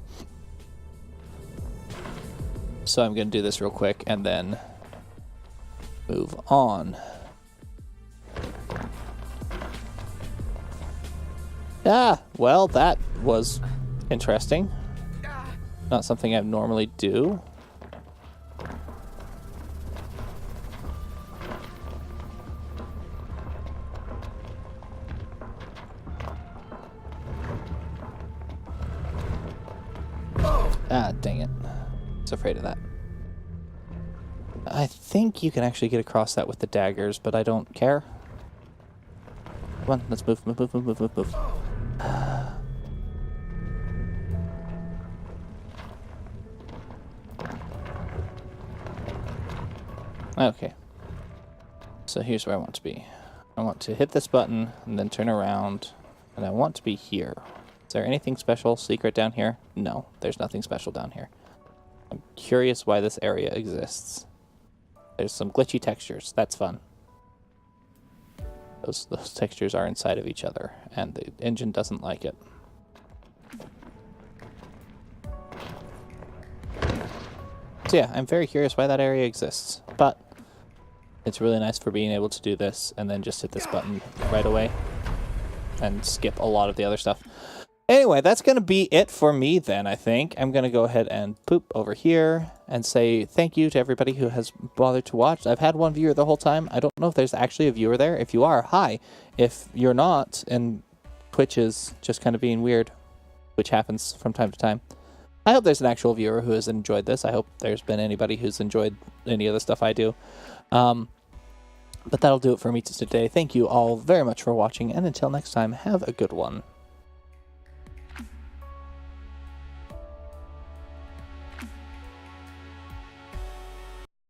Speaker 1: I'm going to do this real quick and then move on. Ah, well, that was interesting. Not something I normally do. Ah, dang it. I was afraid of that. I think you can actually get across that with the daggers, but I don't care. Come on, let's move, move, move, move, move, move, move. Okay. So here's where I want to be. I want to hit this button and then turn around, and I want to be here. Is there anything special, secret down here? No, there's nothing special down here. I'm curious why this area exists. There's some glitchy textures. That's fun. Those textures are inside of each other, and the engine doesn't like it. So yeah, I'm very curious why that area exists, but it's really nice for being able to do this and then just hit this button right away and skip a lot of the other stuff. Anyway, that's going to be it for me then, I think. I'm going to go ahead and poop over here and say thank you to everybody who has bothered to watch. I've had one viewer the whole time. I don't know if there's actually a viewer there. If you are, hi. If you're not, and Twitch is just kind of being weird, which happens from time to time, I hope there's an actual viewer who has enjoyed this. I hope there's been anybody who's enjoyed any of the stuff I do. But that'll do it for me today. Thank you all very much for watching, and until next time, have a good one.